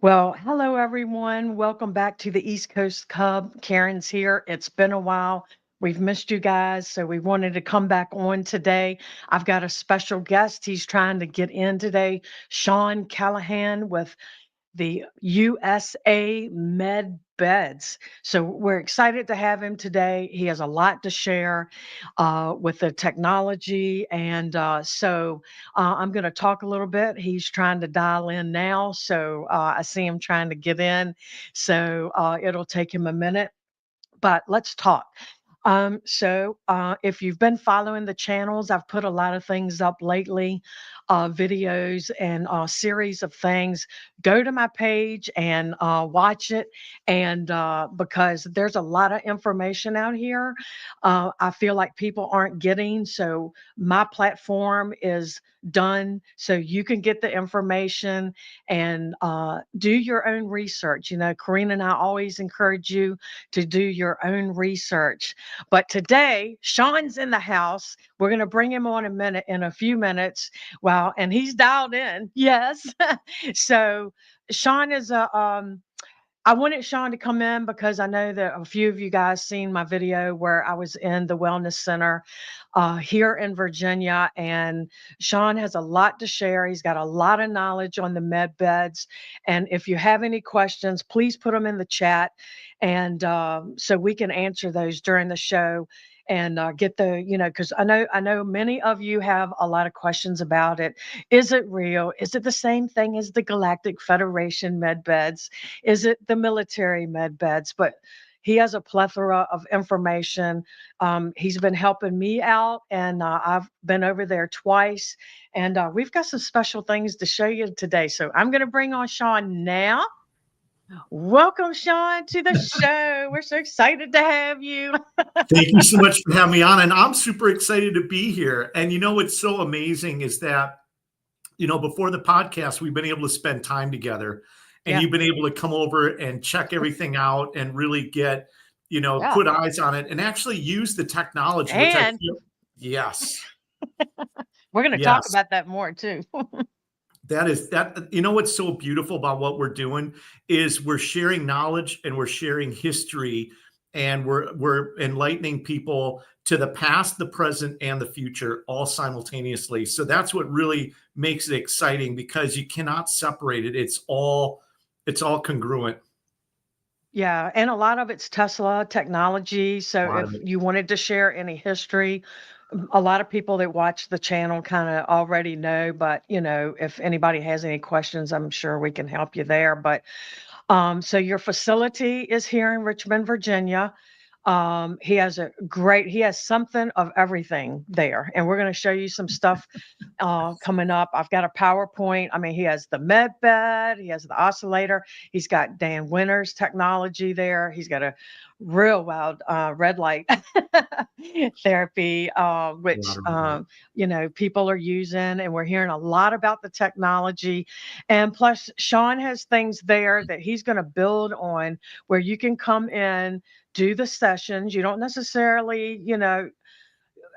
Well, hello everyone. Welcome back to the Eastcoast Hub. Karen's here. It's been a while. We've missed you guys, so we wanted to come back on today. I've got a special guest. He's trying to get in today, Sean Callahan with the USA Med Beds. So we're excited to have him today. He has a lot to share with the technology. And I'm going to talk a little bit. He's trying to dial in now. So I see him trying to get in. So it'll take him a minute, but let's talk. If you've been following the channels, I've put a lot of things up lately, videos and a series of things. Go to my page and watch it. And because there's a lot of information out here, I feel like people aren't getting. So my platform is done so you can get the information and do your own research. You know, Karina and I always encourage you to do your own research. But today, Sean's in the house. We're going to bring him on in a few minutes. Wow, and he's dialed in. Yes. So Sean is I wanted Sean to come in because I know that a few of you guys seen my video where I was in the wellness center here in Virginia, and Sean has a lot to share. He's got a lot of knowledge on the med beds, and if you have any questions, please put them in the chat, and so we can answer those during the show and get because I know many of you have a lot of questions about it. Is it real? Is it the same thing as the Galactic Federation med beds? Is it the military med beds? But he has a plethora of information. He's been helping me out, and I've been over there twice. And we've got some special things to show you today. So I'm going to bring on Sean now. Welcome, Sean, to the show. We're so excited to have you. Thank you so much for having me on. And I'm super excited to be here. And you know what's so amazing is that, before the podcast, we've been able to spend time together, and you've been able to come over and check everything out and really get, put eyes on it and actually use the technology, which I feel, yes. We're going to talk about that more too. What's so beautiful about what we're doing is we're sharing knowledge and we're sharing history, and we're enlightening people to the past, the present, and the future all simultaneously. So that's what really makes it exciting, because you cannot separate it. It's all congruent. Yeah, and a lot of it's Tesla technology. So if you wanted to share any history, a lot of people that watch the channel kind of already know, but if anybody has any questions, I'm sure we can help you there. But so your facility is here in Richmond, Virginia. He has something of everything there, and we're going to show you some stuff coming up. I've got a PowerPoint. I mean, he has the med bed, he has the oscillator, he's got Dan Winter's technology there. He's got a real wild red light therapy, which people are using, and we're hearing a lot about the technology. And plus, Sean has things there that he's going to build on, where you can come in, do the sessions. You don't necessarily,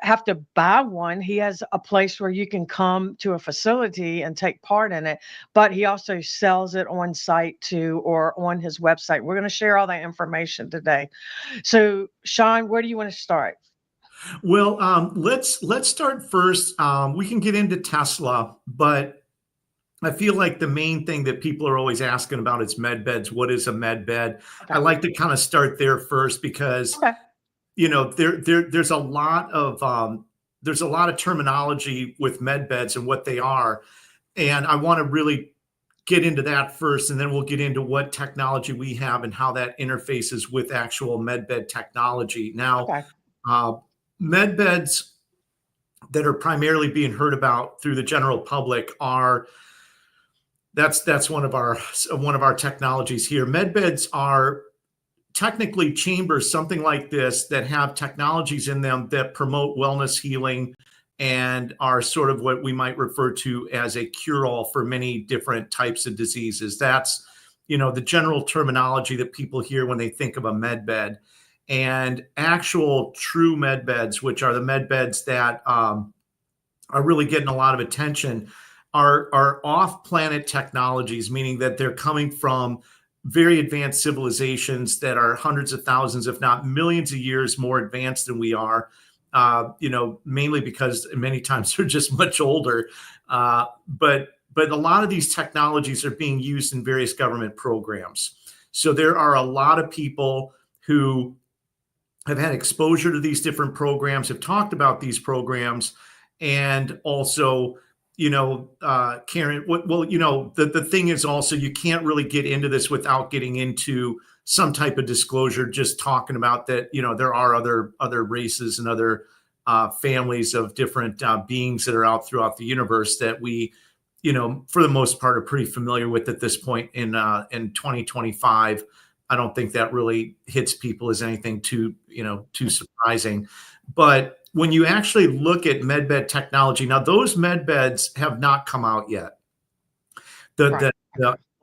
have to buy one. He has a place where you can come to a facility and take part in it, but he also sells it on site too, or on his website. We're going to share all that information today. So Sean, where do you want to start? Well, let's start first. We can get into Tesla, but I feel like the main thing that people are always asking about is med beds. What is a med bed? Okay. I like to kind of start there first, because there's a lot of terminology with med beds and what they are, and I want to really get into that first, and then we'll get into what technology we have and how that interfaces with actual med bed technology. Now, med beds that are primarily being heard about through the general public that's one of our technologies here. Med beds are technically chambers, something like this, that have technologies in them that promote wellness, healing, and are sort of what we might refer to as a cure-all for many different types of diseases. That's, the general terminology that people hear when they think of a med bed. And actual true med beds, which are the med beds that are really getting a lot of attention, are off-planet technologies, meaning that they're coming from very advanced civilizations that are hundreds of thousands, if not millions of years more advanced than we are. Mainly because many times they're just much older. But a lot of these technologies are being used in various government programs. So there are a lot of people who have had exposure to these different programs, have talked about these programs, and also, Karen, the thing is also, you can't really get into this without getting into some type of disclosure, just talking about that, there are other races and other families of different beings that are out throughout the universe that we, for the most part, are pretty familiar with at this point in 2025. I don't think that really hits people as anything too surprising. But when you actually look at medbed technology, now those medbeds have not come out yet. The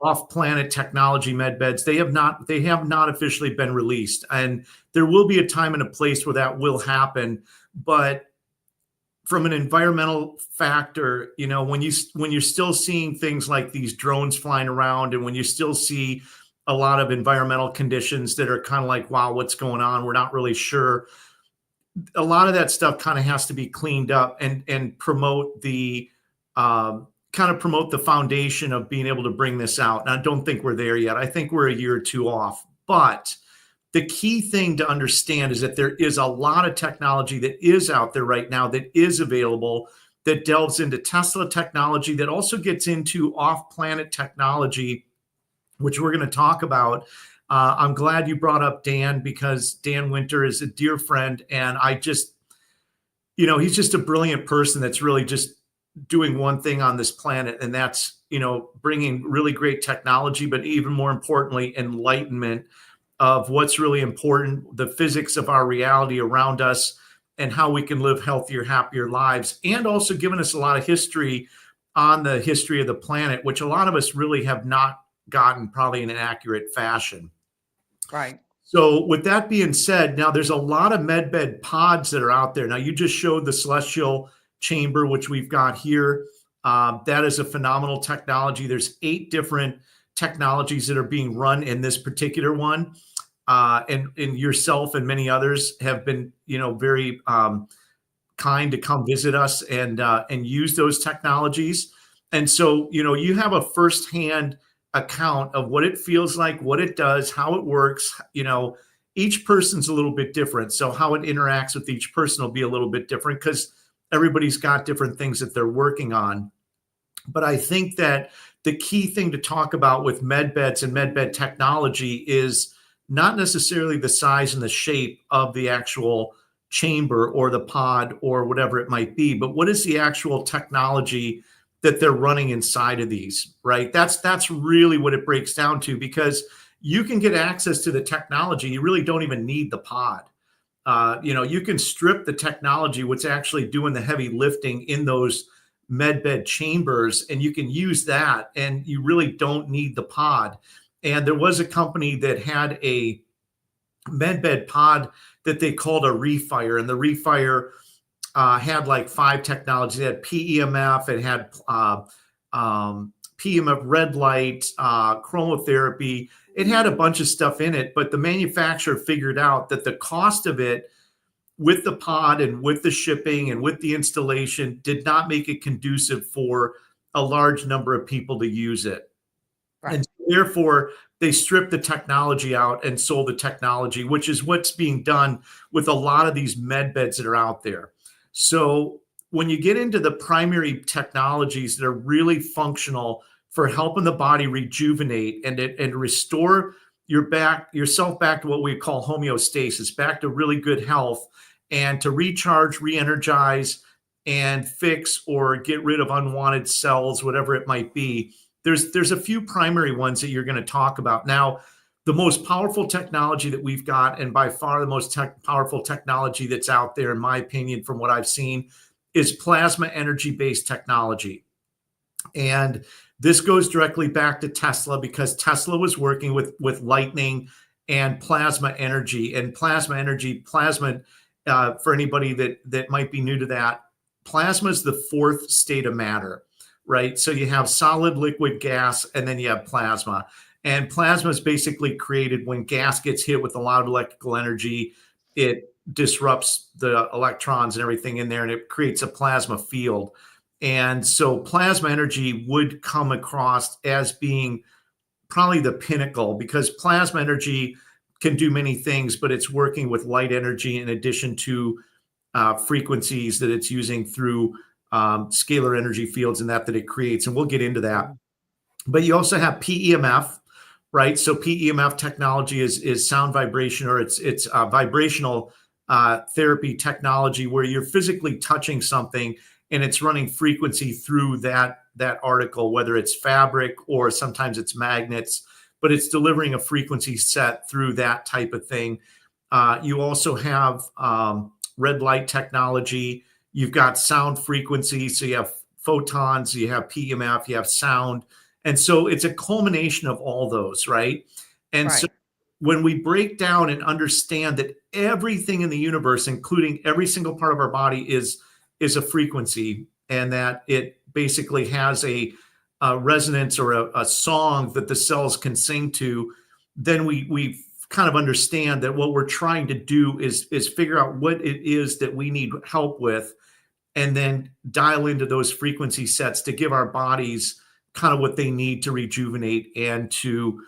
off-planet technology medbeds, they have not officially been released, and there will be a time and a place where that will happen. But from an environmental factor, when you're still seeing things like these drones flying around, and when you still see a lot of environmental conditions that are kind of like, wow, what's going on? We're not really sure. A lot of that stuff kind of has to be cleaned up and promote the promote the foundation of being able to bring this out. And I don't think we're there yet. I think we're a year or two off. But the key thing to understand is that there is a lot of technology that is out there right now that is available, that delves into Tesla technology, that also gets into off-planet technology, which we're going to talk about. I'm glad you brought up Dan, because Dan Winter is a dear friend. And I just, he's just a brilliant person that's really just doing one thing on this planet. And that's, bringing really great technology, but even more importantly, enlightenment of what's really important, the physics of our reality around us, and how we can live healthier, happier lives. And also giving us a lot of history on the history of the planet, which a lot of us really have not gotten probably in an accurate fashion. Right. So with that being said, now there's a lot of medbed pods that are out there. Now you just showed the celestial chamber, which we've got here. That is a phenomenal technology. There's 8 different technologies that are being run in this particular one. And yourself and many others have been, very kind to come visit us and use those technologies. And so, you have a firsthand account of what it feels like, what it does, how it works. Each person's a little bit different. So how it interacts with each person will be a little bit different, because everybody's got different things that they're working on. But I think that the key thing to talk about with medbeds and medbed technology is not necessarily the size and the shape of the actual chamber or the pod or whatever it might be, but what is the actual technology that they're running inside of these, right? That's really what it breaks down to, because you can get access to the technology. You really don't even need the pod. You can strip the technology, what's actually doing the heavy lifting in those medbed chambers, and you can use that, and you really don't need the pod. And there was a company that had a medbed pod that they called a Refire, and the Refire had like 5 technologies. It had PEMF, it had PEMF red light, chromotherapy. It had a bunch of stuff in it, but the manufacturer figured out that the cost of it with the pod and with the shipping and with the installation did not make it conducive for a large number of people to use it. Right. And therefore, they stripped the technology out and sold the technology, which is what's being done with a lot of these med beds that are out there. So when you get into the primary technologies that are really functional for helping the body rejuvenate and restore yourself back to what we call homeostasis, back to really good health, and to recharge, re-energize, and fix or get rid of unwanted cells, whatever it might be. There's a few primary ones that you're going to talk about. Now, the most powerful technology that we've got, and by far the most powerful technology that's out there, in my opinion, from what I've seen, is plasma energy-based technology. And this goes directly back to Tesla, because Tesla was working with lightning and plasma energy. And plasma, for anybody that might be new to that, plasma is the 4th state of matter. right? So you have solid, liquid, gas, and then you have plasma. And plasma is basically created when gas gets hit with a lot of electrical energy. It disrupts the electrons and everything in there, and it creates a plasma field. And so plasma energy would come across as being probably the pinnacle, because plasma energy can do many things, but it's working with light energy in addition to frequencies that it's using through scalar energy fields and that it creates. And we'll get into that. But you also have PEMF, right? So PEMF technology is sound vibration, or it's vibrational therapy technology, where you're physically touching something and it's running frequency through that article, whether it's fabric or sometimes it's magnets, but it's delivering a frequency set through that type of thing. You also have red light technology. You've got sound frequency. So you have photons, you have PEMF, you have sound. And so it's a culmination of all those, right? And so when we break down and understand that everything in the universe, including every single part of our body, is a frequency, and that it basically has a resonance or a song that the cells can sing to, then we kind of understand that what we're trying to do is figure out what it is that we need help with, and then dial into those frequency sets to give our bodies kind of what they need to rejuvenate and to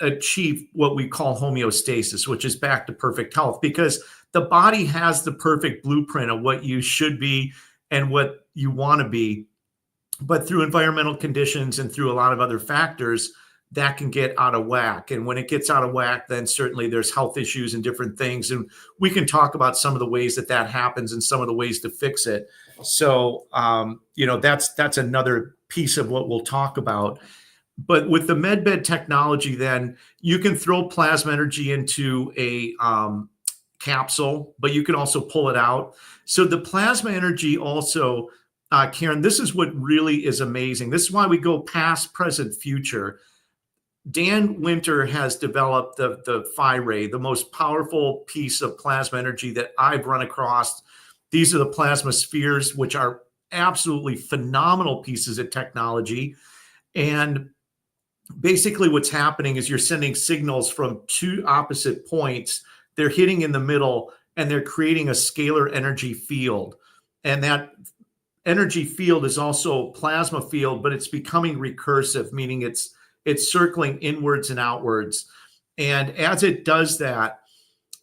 achieve what we call homeostasis, which is back to perfect health, because the body has the perfect blueprint of what you should be and what you want to be. But through environmental conditions and through a lot of other factors, that can get out of whack. And when it gets out of whack, then certainly there's health issues and different things. And we can talk about some of the ways that happens and some of the ways to fix it. So, that's another piece of what we'll talk about. But with the MedBed technology, then you can throw plasma energy into a capsule, but you can also pull it out. So the plasma energy also, Karen, this is what really is amazing. This is why we go past, present, future. Dan Winter has developed the Phi Ray, the most powerful piece of plasma energy that I've run across. These are the plasma spheres, which are absolutely phenomenal pieces of technology. And basically what's happening is you're sending signals from two opposite points. They're hitting in the middle, and they're creating a scalar energy field. And that energy field is also a plasma field, but it's becoming recursive, meaning it's circling inwards and outwards. And as it does that,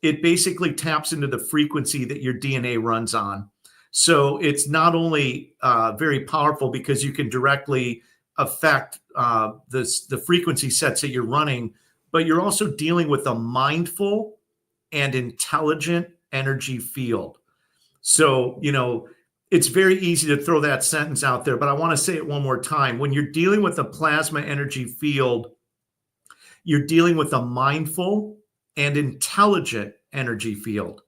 it basically taps into the frequency that your DNA runs on. So it's not only very powerful because you can directly affect the frequency sets that you're running, but you're also dealing with a mindful and intelligent energy field. So, it's very easy to throw that sentence out there, but I want to say it one more time. When you're dealing with a plasma energy field, you're dealing with a mindful and intelligent energy field.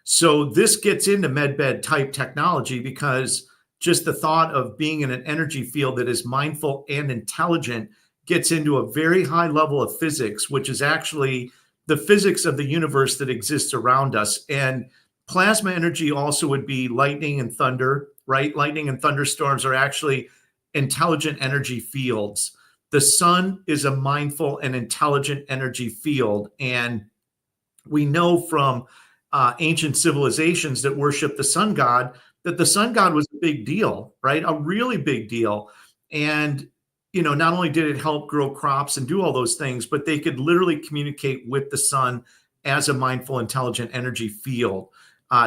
So this gets into MedBed type technology, because just the thought of being in an energy field that is mindful and intelligent gets into a very high level of physics, which is actually the physics of the universe that exists around us. And plasma energy also would be lightning and thunder, right? Lightning and thunderstorms are actually intelligent energy fields. The sun is a mindful and intelligent energy field. And we know from ancient civilizations that worship the sun god that the sun god was a big deal, right? A really big deal. And not only did it help grow crops and do all those things, but they could literally communicate with the sun as a mindful, intelligent energy field.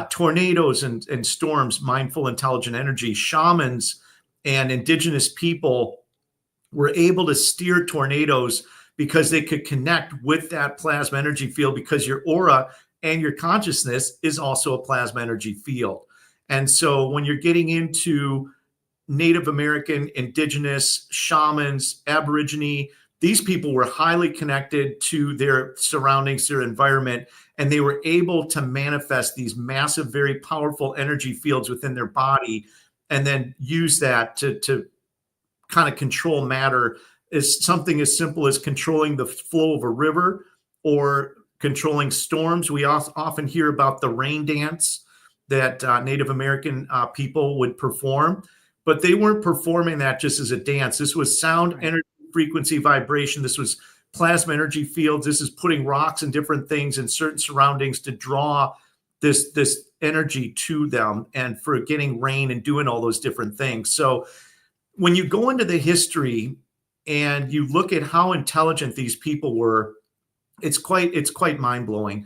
Tornadoes and storms, mindful, intelligent energy. Shamans and indigenous people were able to steer tornadoes because they could connect with that plasma energy field, because your aura and your consciousness is also a plasma energy field. And so when you're getting into Native American, indigenous, shamans, Aborigine, these people were highly connected to their surroundings, their environment, and they were able to manifest these massive, very powerful energy fields within their body, and then use that to kind of control matter. Is something as simple as controlling the flow of a river or controlling storms. We often hear about the rain dance that Native American people would perform. but they weren't performing that just as a dance. This was sound, Right. energy, frequency, vibration. This was plasma energy fields. This is putting rocks and different things in certain surroundings to draw this energy to them, and for getting rain and doing all those different things. So when you go into the history and you look at how intelligent these people were, it's quite mind-blowing.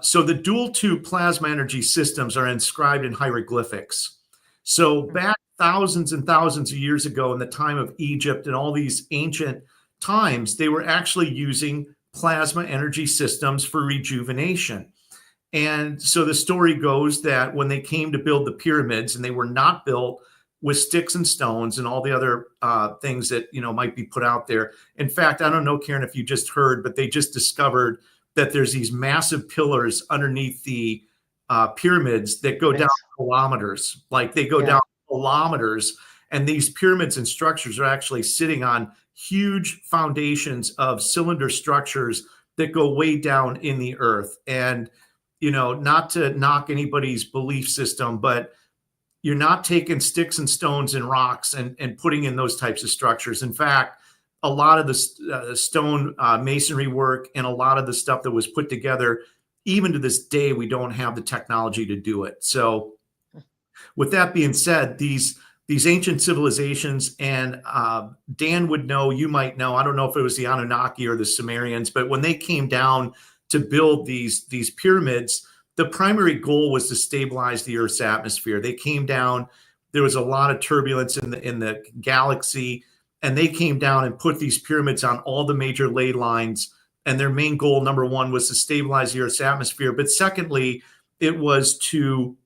So the dual tube plasma energy systems are inscribed in hieroglyphics. So back thousands and thousands of years ago, in the time of Egypt and all these ancient times, they were actually using plasma energy systems for rejuvenation. And so the story goes that when they came to build the pyramids, and they were not built with sticks and stones and all the other things that might be put out there. In fact, I don't know, Karen, if you just heard, but they just discovered that there's these massive pillars underneath the pyramids that go down Yes. kilometers. Like they go Yeah. down kilometers, and these pyramids and structures are actually sitting on huge foundations of cylinder structures that go way down in the earth. And not to knock anybody's belief system, but you're not taking sticks and stones and rocks and putting in those types of structures. In fact, a lot of the stone masonry work and a lot of the stuff that was put together, even to this day, we don't have the technology to do it. So with that being said, these ancient civilizations, and Dan would know, you might know, I don't know if it was the Anunnaki or the Sumerians, but when they came down to build these pyramids, the primary goal was to stabilize the Earth's atmosphere. They came down, there was a lot of turbulence in the galaxy, and they came down and put these pyramids on all the major ley lines. And their main goal, number one, was to stabilize the Earth's atmosphere. But secondly, it was to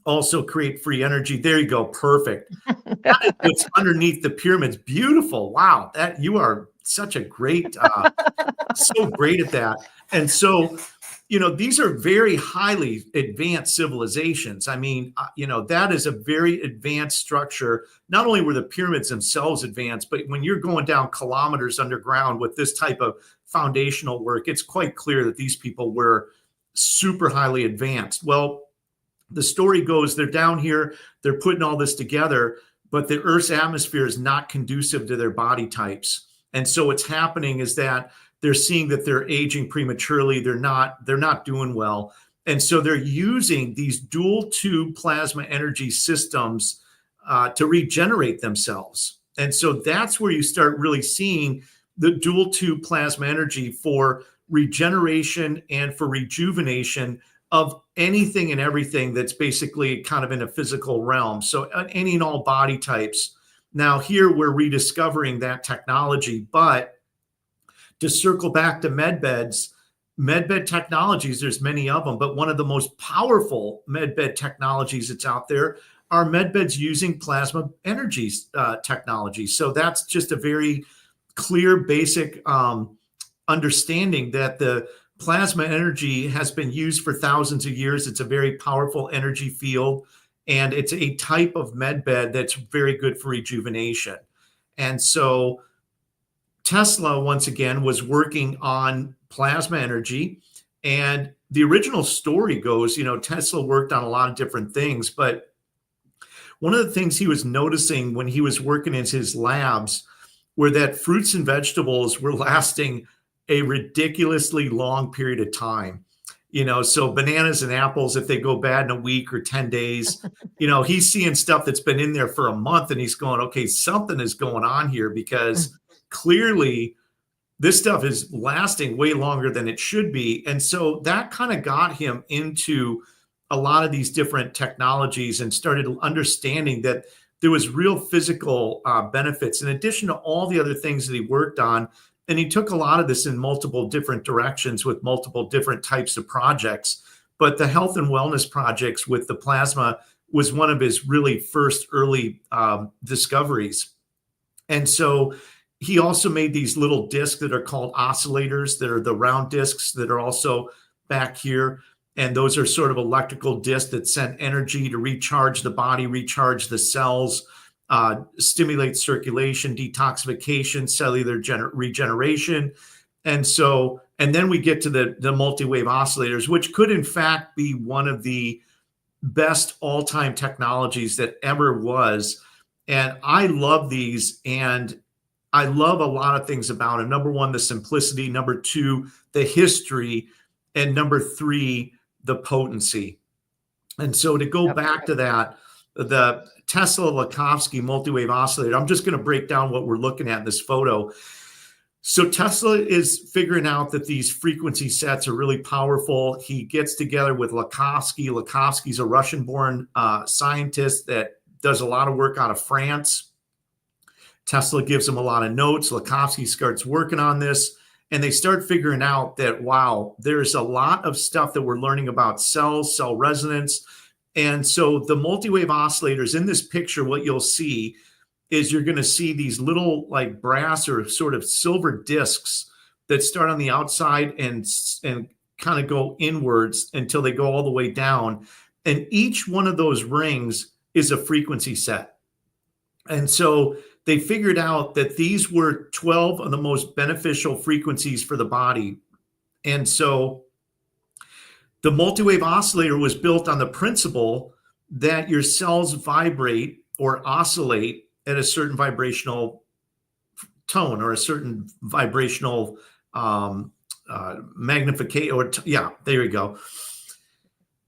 also create free energy. There you go. Perfect. That is what's underneath the pyramids. Beautiful. Wow. That you are such a great, so great at that. And so, these are very highly advanced civilizations. I mean, that is a very advanced structure. Not only were the pyramids themselves advanced, but when you're going down kilometers underground with this type of foundational work, it's quite clear that these people were super highly advanced. Well, the story goes, they're down here, they're putting all this together, but the Earth's atmosphere is not conducive to their body types. And so what's happening is that they're seeing that they're aging prematurely. They're not doing well. And so they're using these dual tube plasma energy systems to regenerate themselves. And so that's where you start really seeing the dual tube plasma energy for regeneration and for rejuvenation of anything and everything that's basically kind of in a physical realm. So any and all body types. Now here we're rediscovering that technology, but to circle back to medbed technologies, there's many of them, but one of the most powerful medbed technologies that's out there are medbeds using plasma energy technology. So that's just a very clear, basic understanding that the plasma energy has been used for thousands of years. It's a very powerful energy field, and it's a type of medbed that's very good for rejuvenation. And so Tesla, once again, was working on plasma energy. And the original story goes, Tesla worked on a lot of different things, but one of the things he was noticing when he was working in his labs were that fruits and vegetables were lasting a ridiculously long period of time. So bananas and apples, if they go bad in a week or 10 days, he's seeing stuff that's been in there for a month, and he's going, okay, something is going on here, because clearly this stuff is lasting way longer than it should be. And so that kind of got him into a lot of these different technologies and started understanding that there was real physical benefits in addition to all the other things that he worked on. And he took a lot of this in multiple different directions with multiple different types of projects. But the health and wellness projects with the plasma was one of his really first early discoveries. And so he also made these little discs that are called oscillators, that are the round discs that are also back here. And those are sort of electrical discs that send energy to recharge the body, recharge the cells, stimulate circulation, detoxification, cellular regeneration. And then we get to the multi-wave oscillators, which could in fact be one of the best all-time technologies that ever was. And I love these, and I love a lot of things about it. Number one, the simplicity. Number two, the history. And number three, the potency. And so to go back to that, the Tesla Likovsky multi-wave oscillator, I'm just going to break down what we're looking at in this photo. So Tesla is figuring out that these frequency sets are really powerful. He gets together with Likovsky. Likovsky's a Russian-born scientist that does a lot of work out of France. Tesla gives him a lot of notes. Likovsky starts working on this, and they start figuring out that, wow, there's a lot of stuff that we're learning about cells, cell resonance. And so the multi-wave oscillators in this picture, what you'll see is you're going to see these little like brass or sort of silver discs that start on the outside and kind of go inwards until they go all the way down. And each one of those rings is a frequency set. And so they figured out that these were 12 of the most beneficial frequencies for the body. And so the multi-wave oscillator was built on the principle that your cells vibrate or oscillate at a certain vibrational tone or a certain vibrational magnification, or there you go.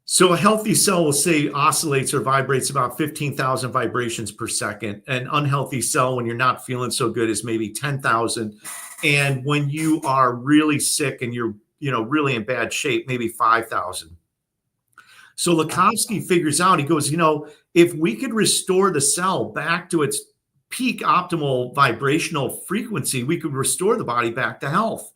So a healthy cell will say oscillates or vibrates about 15,000 vibrations per second. An unhealthy cell, when you're not feeling so good, is maybe 10,000. And when you are really sick and you're really in bad shape, maybe 5,000. So Likovsky figures out, he goes, if we could restore the cell back to its peak optimal vibrational frequency, we could restore the body back to health.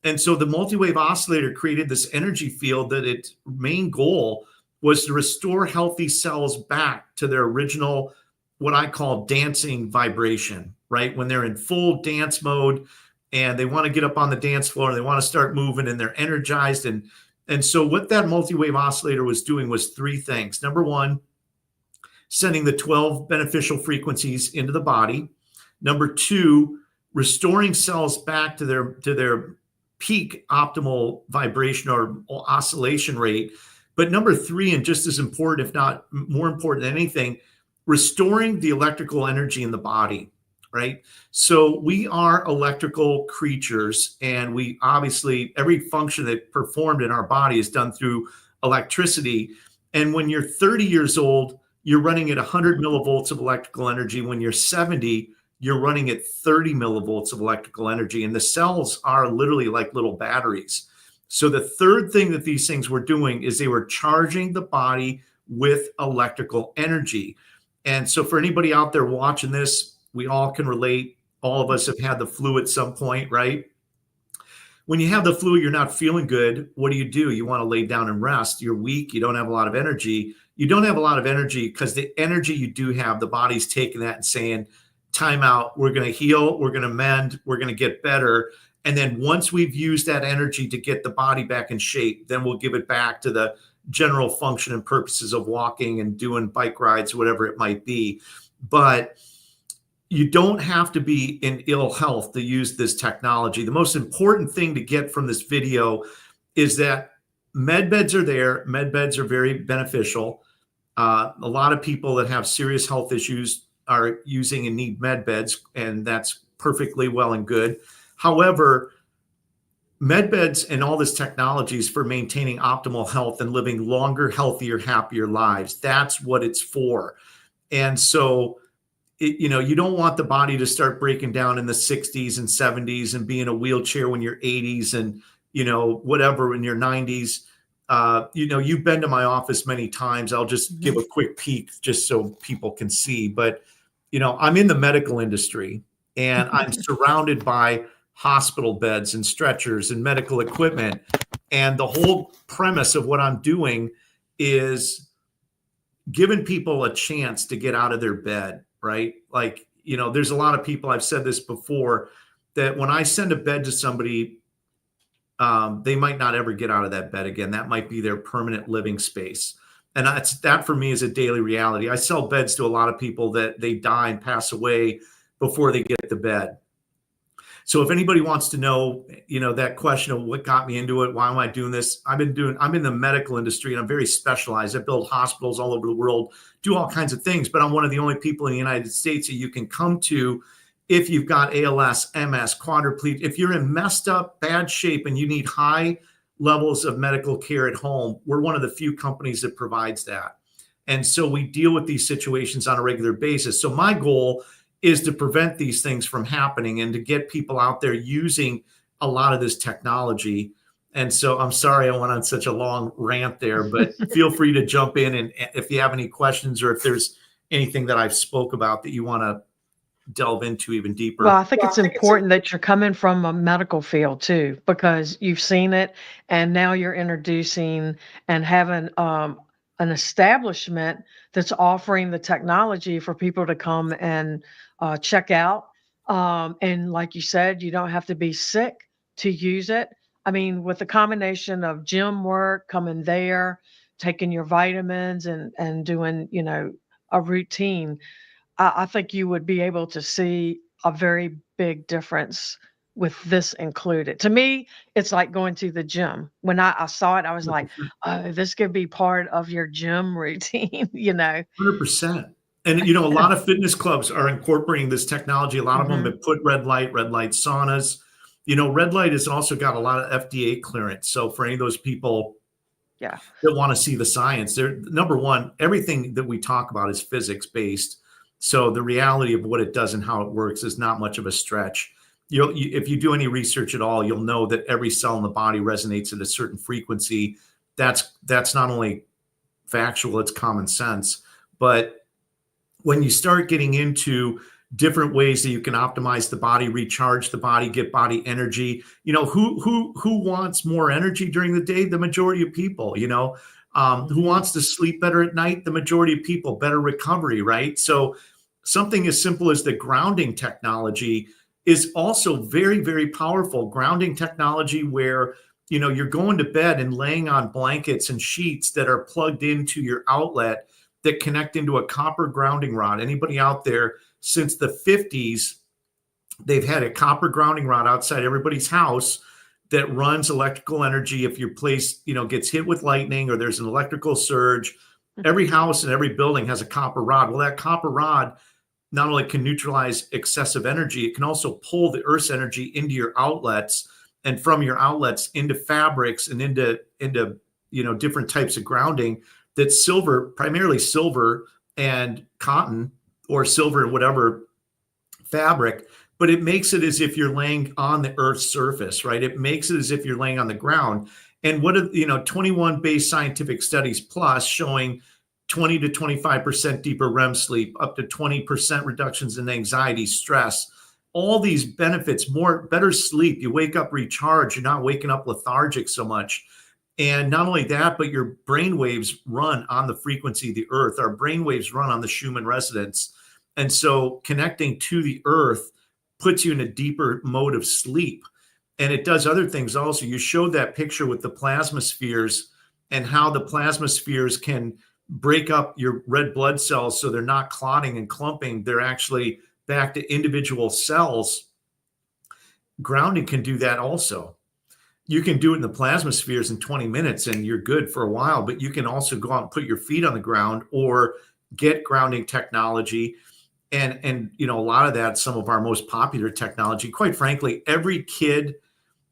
And so the multi-wave oscillator created this energy field that its main goal was to restore healthy cells back to their original, what I call dancing vibration, right? When they're in full dance mode and they want to get up on the dance floor and they want to start moving and they're energized. And so what that multi-wave oscillator was doing was three things. Number one, sending the 12 beneficial frequencies into the body. Number two, restoring cells back to their peak optimal vibration or oscillation rate. But number three, and just as important, if not more important than anything, restoring the electrical energy in the body, right? So we are electrical creatures, and we obviously, every function that performed in our body is done through electricity. And when you're 30 years old, you're running at 100 millivolts of electrical energy. When you're 70, you're running at 30 millivolts of electrical energy. And the cells are literally like little batteries. So the third thing that these things were doing is they were charging the body with electrical energy. And so for anybody out there watching this, we all can relate. All of us have had the flu at some point, right? When you have the flu, you're not feeling good. What do? You want to lay down and rest. You're weak. You don't have a lot of energy. You don't have a lot of energy because the energy you do have, the body's taking that and saying, time out, we're going to heal, we're going to mend, we're going to get better. And then once we've used that energy to get the body back in shape, then we'll give it back to the general function and purposes of walking and doing bike rides, whatever it might be. But you don't have to be in ill health to use this technology. The most important thing to get from this video is that med beds are there. Med beds are very beneficial. A lot of people that have serious health issues are using and need med beds, and that's perfectly well and good. However, med beds and all this technology is for maintaining optimal health and living longer, healthier, happier lives. That's what it's for. And so, you don't want the body to start breaking down in the 60s and 70s and be in a wheelchair when you're 80s and, whatever in your 90s. You've been to my office many times. I'll just give a quick peek just so people can see. But, I'm in the medical industry, and I'm surrounded by hospital beds and stretchers and medical equipment. And the whole premise of what I'm doing is giving people a chance to get out of their bed, right? Like, there's a lot of people, I've said this before, that when I send a bed to somebody, they might not ever get out of that bed again. That might be their permanent living space. And that for me is a daily reality. I sell beds to a lot of people that they die and pass away before they get the bed. So if anybody wants to know, that question of what got me into it, why am I doing this? I'm in the medical industry and I'm very specialized. I build hospitals all over the world, do all kinds of things, but I'm one of the only people in the United States that you can come to if you've got ALS, MS, quadriplegia, if you're in messed up, bad shape and you need high levels of medical care at home. We're one of the few companies that provides that. And so we deal with these situations on a regular basis. So my goal is to prevent these things from happening and to get people out there using a lot of this technology. And so I'm sorry I went on such a long rant there, but feel free to jump in and if you have any questions or if there's anything that I've spoke about that you want to delve into even deeper. Well, I think it's important that you're coming from a medical field too, because you've seen it and now you're introducing and having an establishment that's offering the technology for people to come and check out. And like you said, you don't have to be sick to use it. I mean, with the combination of gym work, coming there, taking your vitamins and doing, a routine, I think you would be able to see a very big difference with this included. To me, it's like going to the gym. When I saw it, I was like, oh, this could be part of your gym routine, 100%. And, a lot of fitness clubs are incorporating this technology. A lot of them have put red light saunas. Red light has also got a lot of FDA clearance. So for any of those people that want to see the science, they're number one, everything that we talk about is physics based. So the reality of what it does and how it works is not much of a stretch. If you do any research at all, you'll know that every cell in the body resonates at a certain frequency. That's not only factual, it's common sense. But when you start getting into different ways that you can optimize the body, recharge the body, get body energy, who wants more energy during the day? The majority of people, who wants to sleep better at night? The majority of people, better recovery, right? So something as simple as the grounding technology is also very, very powerful. Grounding technology where, you're going to bed and laying on blankets and sheets that are plugged into your outlet that connect into a copper grounding rod. Anybody out there, since the 50s, they've had a copper grounding rod outside everybody's house that runs electrical energy. If your place, gets hit with lightning or there's an electrical surge, every house and every building has a copper rod. Well, that copper rod not only can neutralize excessive energy, it can also pull the Earth's energy into your outlets and from your outlets into fabrics and into different types of grounding. That's silver, primarily silver and cotton or silver and whatever fabric, but it makes it as if you're laying on the Earth's surface, right? It makes it as if you're laying on the ground. And 21 base scientific studies plus showing 20 to 25% deeper REM sleep, up to 20% reductions in anxiety, stress, all these benefits, better sleep. You wake up recharged. You're not waking up lethargic so much. And not only that, but your brain waves run on the frequency of the Earth. Our brain waves run on the Schumann resonance. And so connecting to the Earth puts you in a deeper mode of sleep. And it does other things also. You showed that picture with the plasma spheres and how the plasma spheres can break up your red blood cells so they're not clotting and clumping. They're actually back to individual cells. Grounding can do that also. You can do it in the plasma spheres in 20 minutes and you're good for a while, but you can also go out and put your feet on the ground or get grounding technology. And a lot of that, some of our most popular technology, quite frankly, every kid,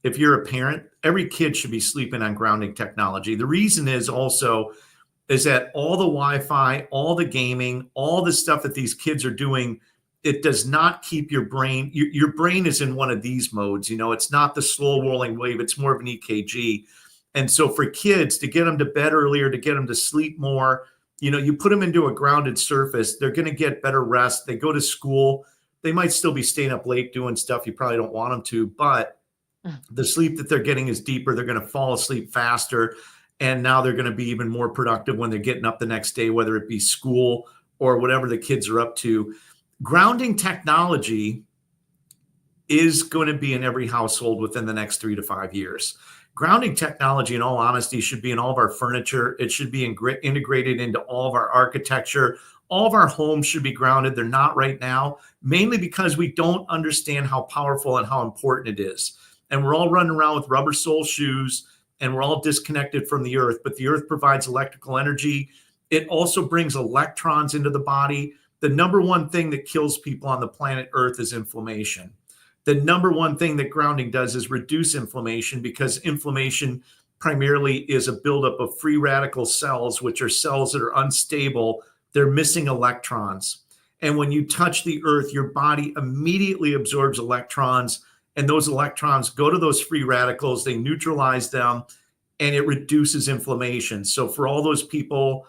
if you're a parent, every kid should be sleeping on grounding technology. The reason is that all the Wi-Fi, all the gaming, all the stuff that these kids are doing, it does not keep your brain. Your brain is in one of these modes. It's not the slow rolling wave. It's more of an EKG. And so for kids, to get them to bed earlier, to get them to sleep more, you put them into a grounded surface, they're going to get better rest. They go to school. They might still be staying up late doing stuff you probably don't want them to, but the sleep that they're getting is deeper. They're going to fall asleep faster. And now they're going to be even more productive when they're getting up the next day, whether it be school or whatever the kids are up to. Grounding technology is going to be in every household within the next 3 to 5 years. Grounding technology, in all honesty, should be in all of our furniture. It should be integrated into all of our architecture, All of our homes should be grounded. They're not right now, mainly because we don't understand how powerful and how important it is. And we're all running around with rubber sole shoes, and we're all disconnected from the earth. But the earth provides electrical energy. It also brings electrons into the body. The number one thing that kills people on the planet Earth is inflammation. The number one thing that grounding does is reduce inflammation, because inflammation primarily is a buildup of free radical cells, which are cells that are unstable. They're missing electrons. And when you touch the earth, your body immediately absorbs electrons, and those electrons go to those free radicals, they neutralize them, and it reduces inflammation. So for all those people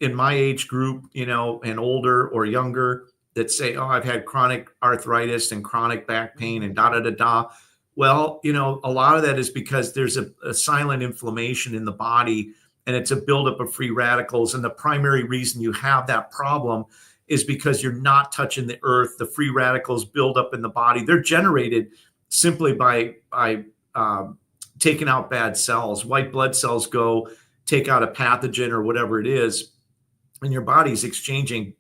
in my age group, and older or younger, that say, oh, I've had chronic arthritis and chronic back pain and da da da da. Well, a lot of that is because there's a silent inflammation in the body, and it's a buildup of free radicals. And the primary reason you have that problem is because you're not touching the earth. The free radicals build up in the body. They're generated simply by taking out bad cells. White blood cells go take out a pathogen or whatever it is, and your body's exchanging,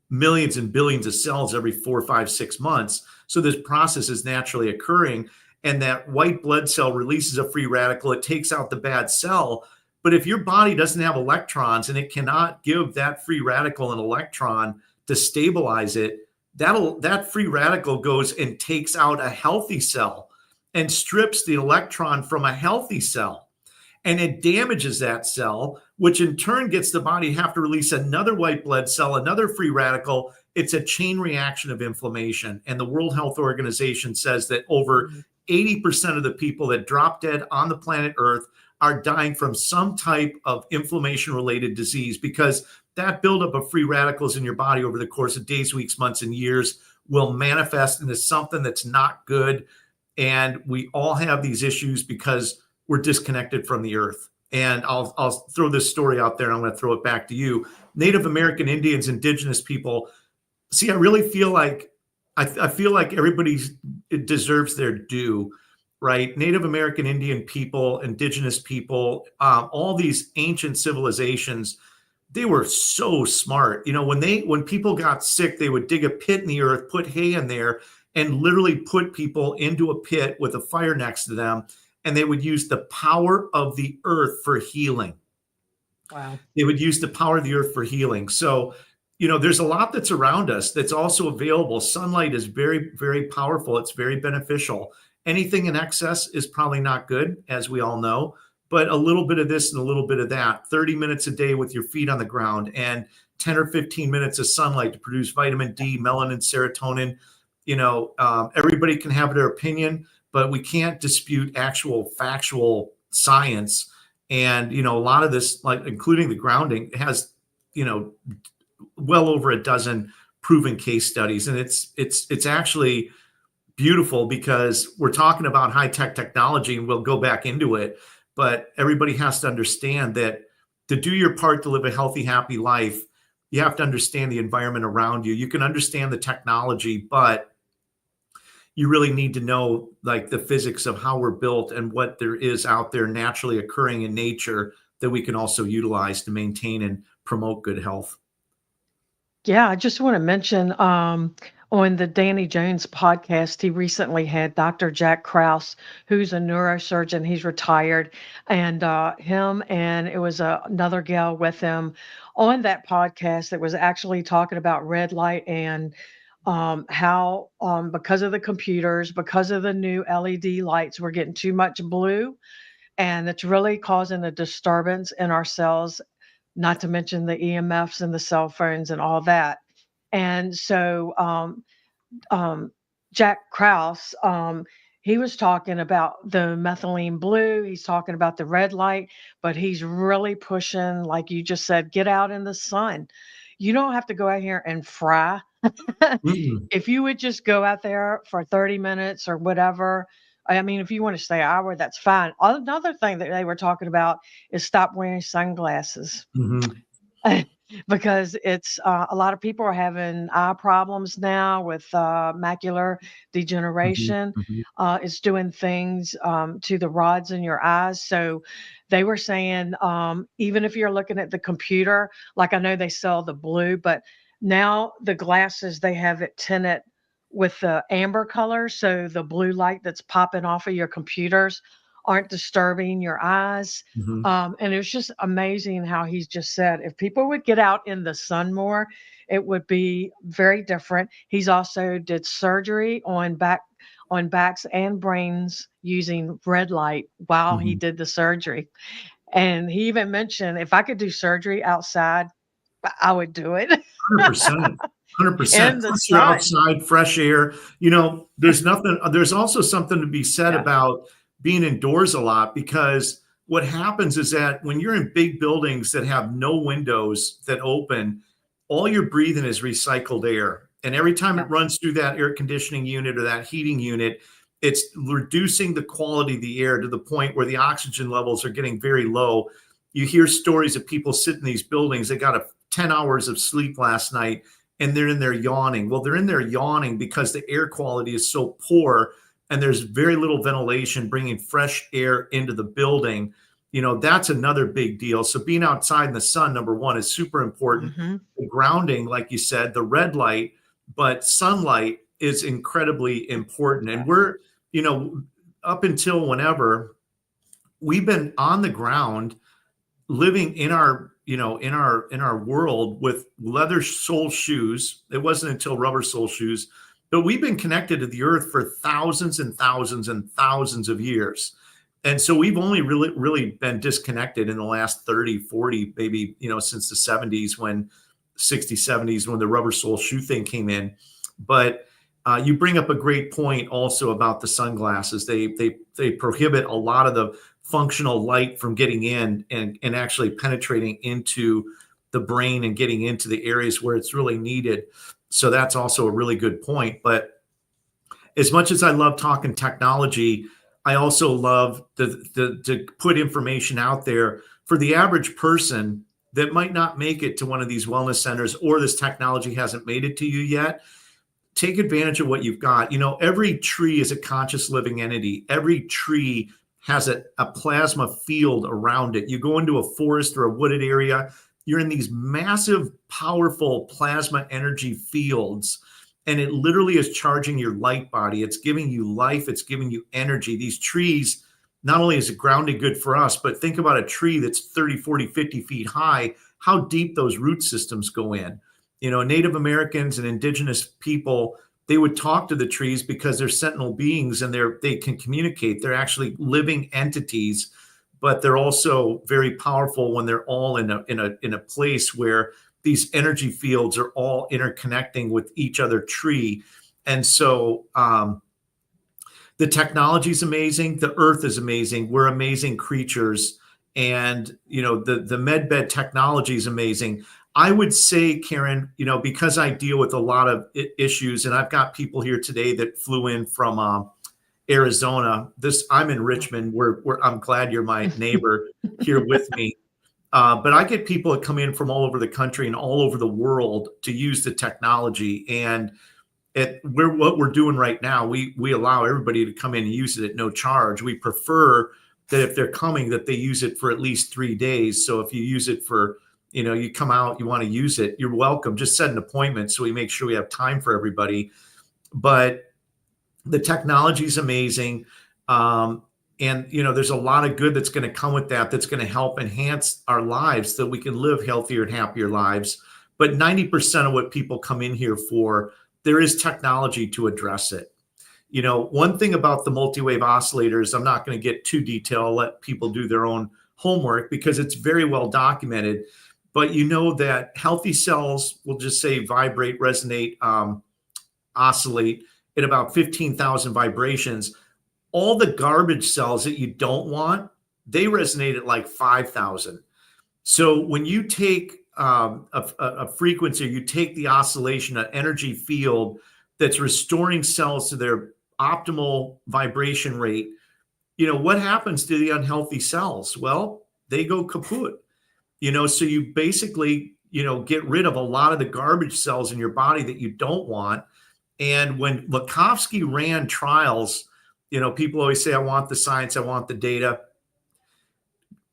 millions and billions of cells every 4, 5, 6 months. So this process is naturally occurring, and that white blood cell releases a free radical. It takes out the bad cell. But if your body doesn't have electrons and it cannot give that free radical an electron to stabilize it, that free radical goes and takes out a healthy cell and strips the electron from a healthy cell. And it damages that cell, which in turn gets the body to have to release another white blood cell, another free radical. It's a chain reaction of inflammation. And the World Health Organization says that over 80% of the people that drop dead on the planet Earth are dying from some type of inflammation-related disease, because that buildup of free radicals in your body over the course of days, weeks, months, and years will manifest into something that's not good. And we all have these issues because we're disconnected from the earth. And I'll throw this story out there, and I'm going to throw it back to you. Native American Indians, indigenous people. See, I really feel like I feel like everybody deserves their due, right? Native American Indian people, indigenous people, all these ancient civilizations, they were so smart. When people got sick, they would dig a pit in the earth, put hay in there, and literally put people into a pit with a fire next to them. And they would use the power of the earth for healing. Wow. They would use the power of the earth for healing. So, there's a lot that's around us that's also available. Sunlight is very, very powerful. It's very beneficial. Anything in excess is probably not good, as we all know, but a little bit of this and a little bit of that, 30 minutes a day with your feet on the ground, and 10 or 15 minutes of sunlight to produce vitamin D, melanin, serotonin. Everybody can have their opinion, but we can't dispute actual factual science. And, a lot of this, like including the grounding, has, well over a dozen proven case studies. And it's actually beautiful, because we're talking about high-tech technology, and we'll go back into it. But everybody has to understand that to do your part to live a healthy, happy life, you have to understand the environment around you. You can understand the technology, but you really need to know like the physics of how we're built and what there is out there naturally occurring in nature that we can also utilize to maintain and promote good health. Yeah, I just want to mention on the Danny Jones podcast, he recently had Dr. Jack Krause, who's a neurosurgeon. He's retired, and him and it was another gal with him on that podcast that was actually talking about red light and how because of the computers, because of the new LED lights, we're getting too much blue, and it's really causing a disturbance in our cells, not to mention the EMFs and the cell phones and all that. And so Jack Krause, he was talking about the methylene blue. He's talking about the red light, but he's really pushing, like you just said, get out in the sun. You don't have to go out here and fry. Mm-mm. If you would just go out there for 30 minutes or whatever, I mean, if you want to stay an hour, that's fine. Another thing that they were talking about is stop wearing sunglasses. Mm-hmm. because it's a lot of people are having eye problems now with macular Mhm, degeneration. mhm, It's doing things to the rods in your eyes. So they were saying, even if you're looking at the computer, like I know they sell the blue, but now the glasses, they have it tinted with the amber color. So the blue light that's popping off of your computers aren't disturbing your eyes. mhm, And it was just amazing how he's just said if people would get out in the sun more, it would be very different. He's also did surgery on backs and brains using red light while he mhm. did the surgery. And he even mentioned if I could do surgery outside, I would do it 100%. 100%. in the Plus, you're sun. outside, fresh air. There's nothing, there's also something to be said Yeah. about being indoors a lot, because what happens is that when you're in big buildings that have no windows that open, all you're breathing is recycled air. And every time Yeah. it runs through that air conditioning unit or that heating unit, it's reducing the quality of the air to the point where the oxygen levels are getting very low. You hear stories of people sitting in these buildings, they got a 10 hours of sleep last night and they're in there yawning. Well, they're in there yawning because the air quality is so poor and there's very little ventilation bringing fresh air into the building. That's another big deal. So being outside in the sun, number one, is super important. Hmm. The grounding, like you said, the red light, but sunlight is incredibly important. And you know, up until whenever, we've been on the ground living in our in our world with leather sole shoes. It wasn't until rubber sole shoes, but we've been connected to the earth for thousands and thousands and thousands of years. And so we've only really been disconnected in the last 30, 40, maybe, since the 70s, when 60s, 70s, when the rubber sole shoe thing came in. But you bring up a great point also about the sunglasses. They prohibit a lot of the functional light from getting in and actually penetrating into the brain and getting into the areas where it's really needed. So that's also a really good point. But as much as I love talking technology, I also love to put information out there for the average person that might not make it to one of these wellness centers, or this technology hasn't made it to you yet. Take advantage of what you've got. Every tree is a conscious living entity. Every tree has a plasma field around it. You go into a forest or a wooded area, you're in these massive, powerful plasma energy fields, and it literally is charging your light body. It's giving you life. It's giving you energy. These trees, not only is it grounding good for us, but think about a tree that's 30, 40, 50 feet high, how deep those root systems go in. Native Americans and indigenous people, they would talk to the trees because they're sentinel beings and they can communicate. They're actually living entities, but they're also very powerful when they're all in a place where these energy fields are all interconnecting with each other tree. And so the technology is amazing. The earth is amazing. We're amazing creatures. And, the medbed technology is amazing. I would say, Karen, because I deal with a lot of issues, and I've got people here today that flew in from Arizona. I'm in Richmond. I'm glad you're my neighbor here with me. But I get people that come in from all over the country and all over the world to use the technology. And what we're doing right now, we allow everybody to come in and use it at no charge. We prefer that if they're coming, that they use it for at least 3 days. So if you use it for, you come out, you want to use it, you're welcome. Just set an appointment so we make sure we have time for everybody. But the technology is amazing. And there's a lot of good that's going to come with that, that's going to help enhance our lives so that we can live healthier and happier lives. But 90% of what people come in here for, there is technology to address it. One thing about the multi-wave oscillators, I'm not going to get too detailed. I'll let people do their own homework because it's very well documented. But that healthy cells will just say vibrate, resonate, oscillate at about 15,000 vibrations. All the garbage cells that you don't want, they resonate at like 5,000. So when you take a frequency, you take the oscillation, an energy field that's restoring cells to their optimal vibration rate, what happens to the unhealthy cells? Well, they go kaput. So you basically get rid of a lot of the garbage cells in your body that you don't want. And when Lakovsky ran trials, people always say, I want the science, I want the data.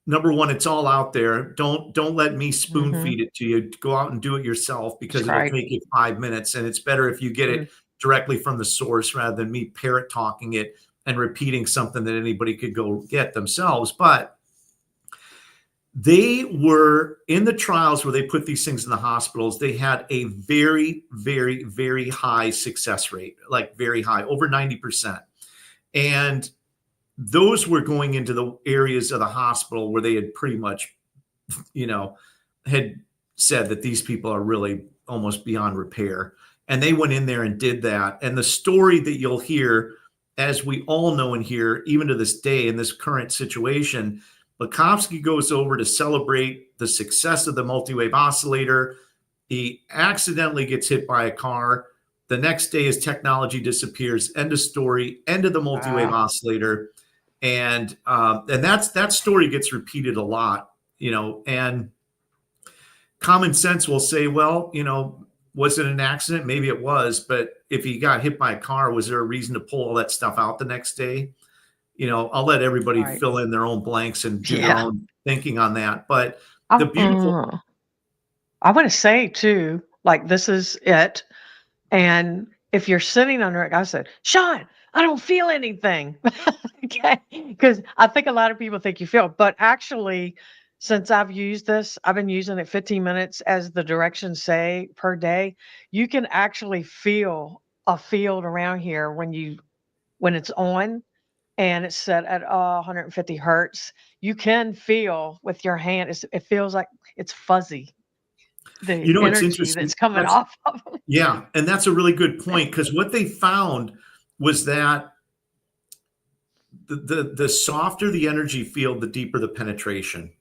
Number one, it's all out there. Don't let me spoon Mhm. feed it to you. Go out and do it yourself, That's because it'll right. take you 5 minutes. And it's better if you get it Mm. directly from the source rather than me parrot talking it and repeating something that anybody could go get themselves. But they were in the trials where they put these things in the hospitals. They had a very, very, very high success rate, like very high, over 90%. And those were going into the areas of the hospital where they had pretty much, had said that these people are really almost beyond repair. And they went in there and did that. And the story that you'll hear, as we all know and hear, even to this day in this current situation, Lakovsky goes over to celebrate the success of the multi-wave oscillator. He accidentally gets hit by a car. The next day, his technology disappears. End of story. End of the multi-wave Wow. oscillator. And that story gets repeated a lot, and common sense will say, well, was it an accident? Maybe it was, but if he got hit by a car, was there a reason to pull all that stuff out the next day? I'll let everybody Right. fill in their own blanks and do their Yeah. own thinking on that. But the I beautiful, I wanna say too, like, this is it, and if you're sitting under it, I said, "Sean, I don't feel anything." Okay, because I think a lot of people think you feel, but actually, since I've used this, I've been using it 15 minutes as the directions say per day. You can actually feel a field around here when it's on and it's set at 150 hertz. You can feel with your hand, it feels like it's fuzzy, the it's energy interesting. that's coming That's off of it. Yeah, and that's a really good point, because what they found was that the softer the energy field, the deeper the penetration.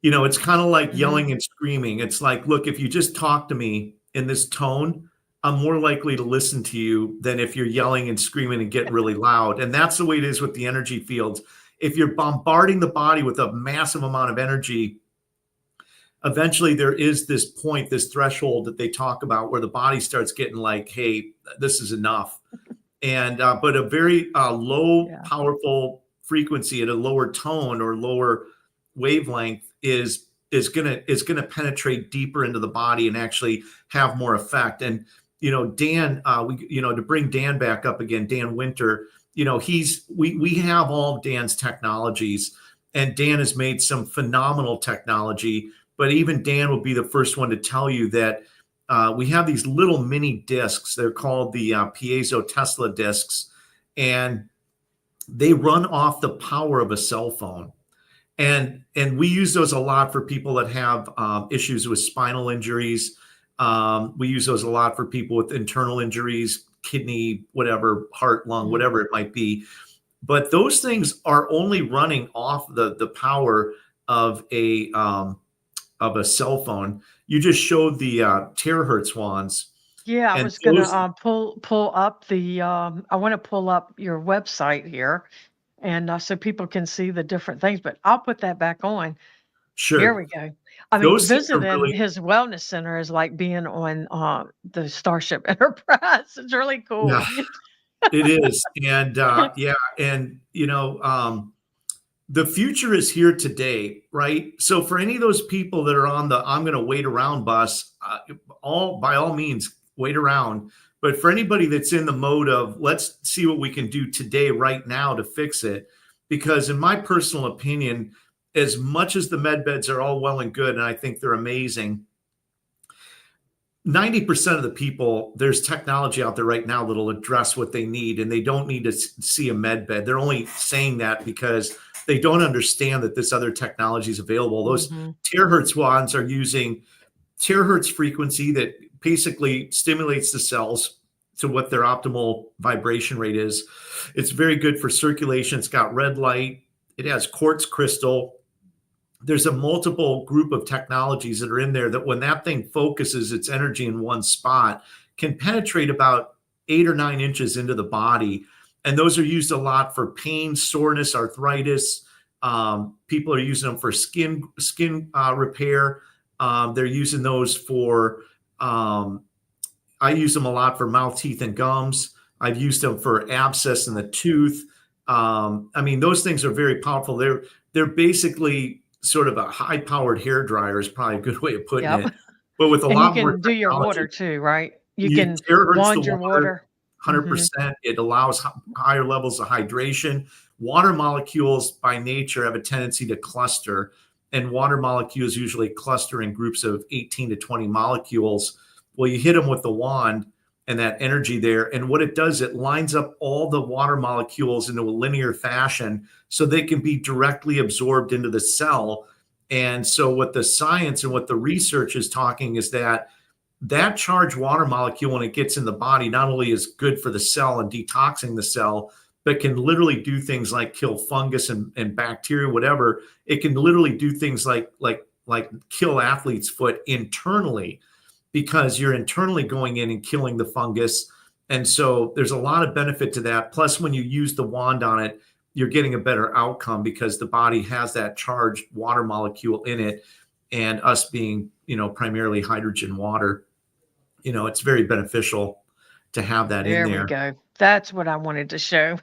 It's kind of like Mhm. yelling and screaming. It's like, look, if you just talk to me in this tone, I'm more likely to listen to you than if you're yelling and screaming and getting really loud. And that's the way it is with the energy fields. If you're bombarding the body with a massive amount of energy, eventually there is this point, this threshold that they talk about, where the body starts getting like, hey, this is enough. And but a very low Yeah. powerful frequency at a lower tone or lower wavelength is gonna penetrate deeper into the body and actually have more effect. And Dan, to bring Dan back up again, Dan Winter, we have all Dan's technologies, and Dan has made some phenomenal technology. But even Dan will be the first one to tell you that we have these little mini discs. They're called the piezo Tesla discs, and they run off the power of a cell phone. And we use those a lot for people that have issues with spinal injuries. We use those a lot for people with internal injuries, kidney, whatever, heart, lung, Mm. whatever it might be. But those things are only running off the power of a cell phone. You just showed the terahertz ones, Yeah, I and was gonna, those, pull up the, I wanna pull up your website here, and, so people can see the different things, but I'll put that back on. Here sure, we go. I mean, those things are visiting really, his wellness center is like being on, the Starship Enterprise. It's really yeah, cool. it is. And yeah, and the future is here today, right? So for any of those people that are on the I'm going to wait around bus, all by all means wait around. But for anybody that's in the mode of let's see what we can do today, right now, to fix it, because in my personal opinion, as much as the med beds are all well and good, and I think they're amazing, 90% of the people, there's technology out there right now that'll address what they need, and they don't need to see a med bed. They're only saying that because they don't understand that this other technology is available. Those Mhm. terahertz wands are using terahertz frequency that basically stimulates the cells to what their optimal vibration rate is. It's very good for circulation. It's got red light. It has quartz crystal. There's a multiple group of technologies that are in there that when that thing focuses its energy in one spot can penetrate about 8 or 9 inches into the body. And those are used a lot for pain, soreness, arthritis. People are using them for skin repair. They're using those for, I use them a lot for mouth, teeth, and gums. I've used them for abscess in the tooth. I mean, those things are very powerful. They're basically sort of a high-powered hair dryer is probably a good way of putting Yep. it, but with a And you lot more can do your water technology. too, right? You You can terahertz the wand your water water. Hmm. 100%. It allows higher levels of hydration. Water molecules by nature have a tendency to cluster, and water molecules usually cluster in groups of 18 to 20 molecules. Well, you hit them with the wand and that energy there, and what it does, it lines up all the water molecules into a linear fashion so they can be directly absorbed into the cell. And so what the science and what the research is talking is that charged water molecule, when it gets in the body, not only is good for the cell and detoxing the cell, but can literally do things like kill fungus and bacteria, whatever. It can literally do things like kill athlete's foot internally, because you're internally going in and killing the fungus. And so there's a lot of benefit to that. Plus, when you use the wand on it, you're getting a better outcome because the body has that charged water molecule in it, and us being, primarily hydrogen water, it's very beneficial to have that in There we there. go. That's what I wanted to show.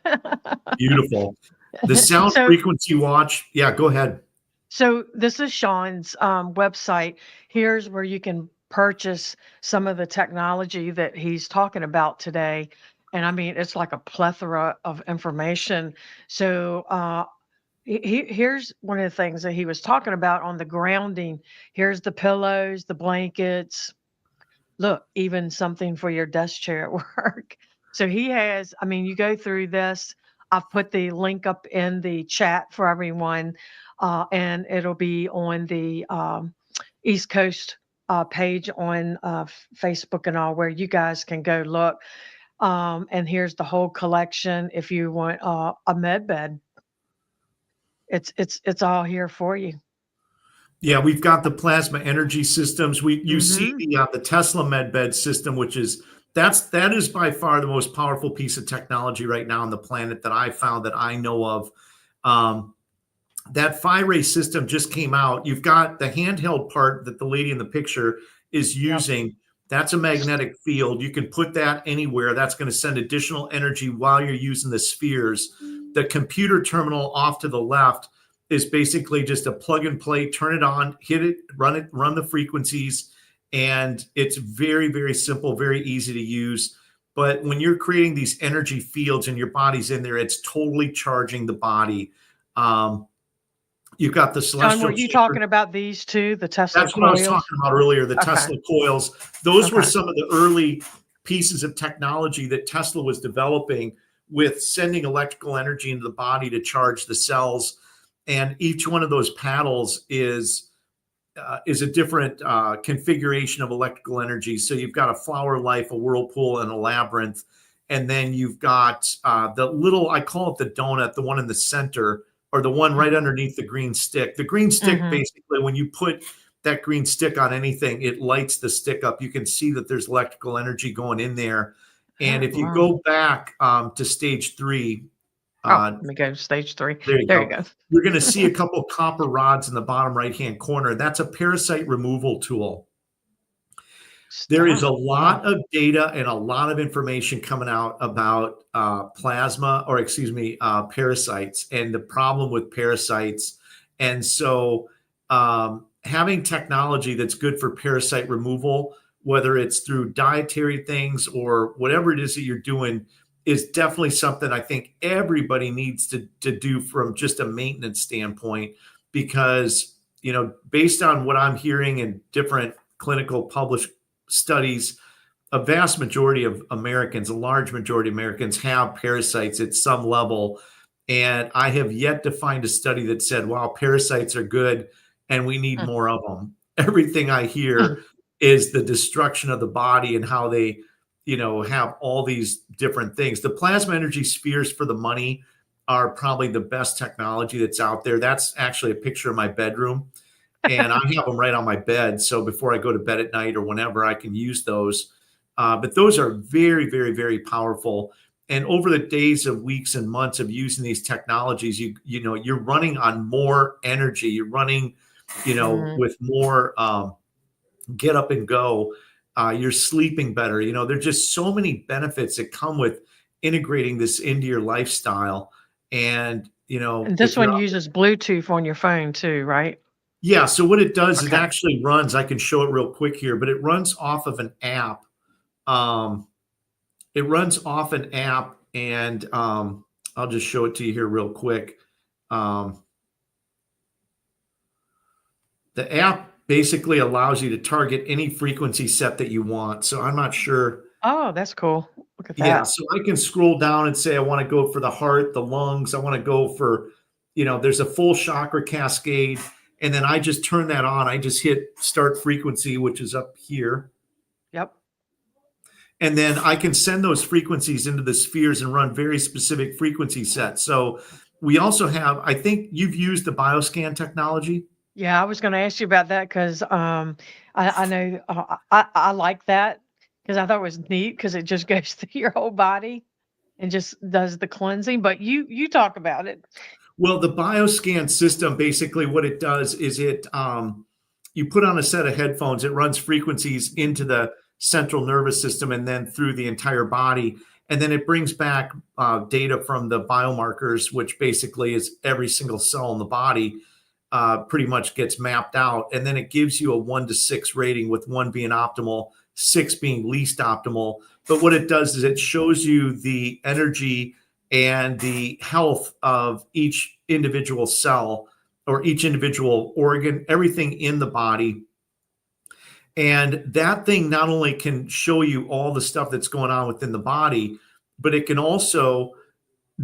Beautiful. The sound So frequency watch. Yeah, go ahead. So this is Sean's website. Here's where you can purchase some of the technology that he's talking about today. And I mean, it's like a plethora of information. So here's one of the things that he was talking about on the grounding. Here's the pillows, the blankets. Look, even something for your desk chair at work. So he has, I mean, you go through this. I've put the link up in the chat for everyone, and it'll be on the East Coast page on Facebook and all, where you guys can go look. And here's the whole collection. If you want a med bed, it's all here for you. Yeah, we've got the plasma energy systems. You see Hmm. the Tesla MedBed system, which that is by far the most powerful piece of technology right now on the planet that I found, that I know of. That Phi-Ray system just came out. You've got the handheld part that the lady in the picture is Yep. using. That's a magnetic field. You can put that anywhere. That's going to send additional energy while you're using the spheres. The computer terminal off to the left is basically just a plug and play, turn it on, hit it, run the frequencies. And it's very, very simple, very easy to use. But when you're creating these energy fields and your body's in there, it's totally charging the body. You've got the John, were celestial you chamber. talking about these two, the Tesla That's what I was coils? talking about earlier, the Okay. Tesla coils. Those were Okay. some of the early pieces of technology that Tesla was developing, with sending electrical energy into the body to charge the cells. And each one of those paddles is a different configuration of electrical energy. So you've got a flower life, a whirlpool, and a labyrinth. And then you've got the little, I call it the donut, the one in the center, or the one right underneath the green stick. The green stick, Mhm. basically, when you put that green stick on anything, it lights the stick up. You can see that there's electrical energy going in there. And Oh, if you wow. go back to stage 3, Oh, let me go to stage 3. there you There you go. go. You're going to see a couple of copper rods in the bottom right-hand corner. That's a parasite removal tool. There is a Stop. Wow. lot of data and a lot of information coming out about parasites and the problem with parasites. And so having technology that's good for parasite removal, whether it's through dietary things or whatever it is that you're doing, is definitely something I think everybody needs to do from just a maintenance standpoint. Because, based on what I'm hearing in different clinical published studies, a vast majority of Americans, a large majority of Americans, have parasites at some level. And I have yet to find a study that said, wow, parasites are good and we need Mm. more of them. Everything I hear is the destruction of the body and how they, have all these different things. The plasma energy spheres for the money are probably the best technology that's out there. That's actually a picture of my bedroom, and I have them right on my bed. So before I go to bed at night or whenever, I can use those. But those are very, very, very powerful. And over the days of weeks and months of using these technologies, you're running on more energy. You're running, Mm. with more. get up and go. You're sleeping better. There's just so many benefits that come with integrating this into your lifestyle. And, And this if you're one uses Bluetooth on your phone too, right? yeah, so what it does, it Okay. actually runs, I can show it real quick here, but it runs off of an app. Um, it runs off an app, and I'll just show it to you here real quick. Um, the app basically allows you to target any frequency set that you want. So I'm not sure. Oh, that's cool. Look at Yeah, that. so I can scroll down and say I want to go for the heart, the lungs. I want to go for, there's a full chakra cascade, and then I just turn that on. I just hit start frequency, which is up here. Yep. And then I can send those frequencies into the spheres and run very specific frequency sets. So we also have, I think you've used the bioscan technology. Yeah, I was going to ask you about that because I know I like that because I thought it was neat because it just goes through your whole body and just does the cleansing. But you talk about it. Well, the bioscan system, basically what it does is you put on a set of headphones, it runs frequencies into the central nervous system and then through the entire body. And then it brings back data from the biomarkers, which basically is every single cell in the body pretty much gets mapped out. And then it gives you a 1 to 6 rating, with 1 being optimal, 6 being least optimal. But what it does is it shows you the energy and the health of each individual cell or each individual organ, everything in the body. And that thing not only can show you all the stuff that's going on within the body, but it can also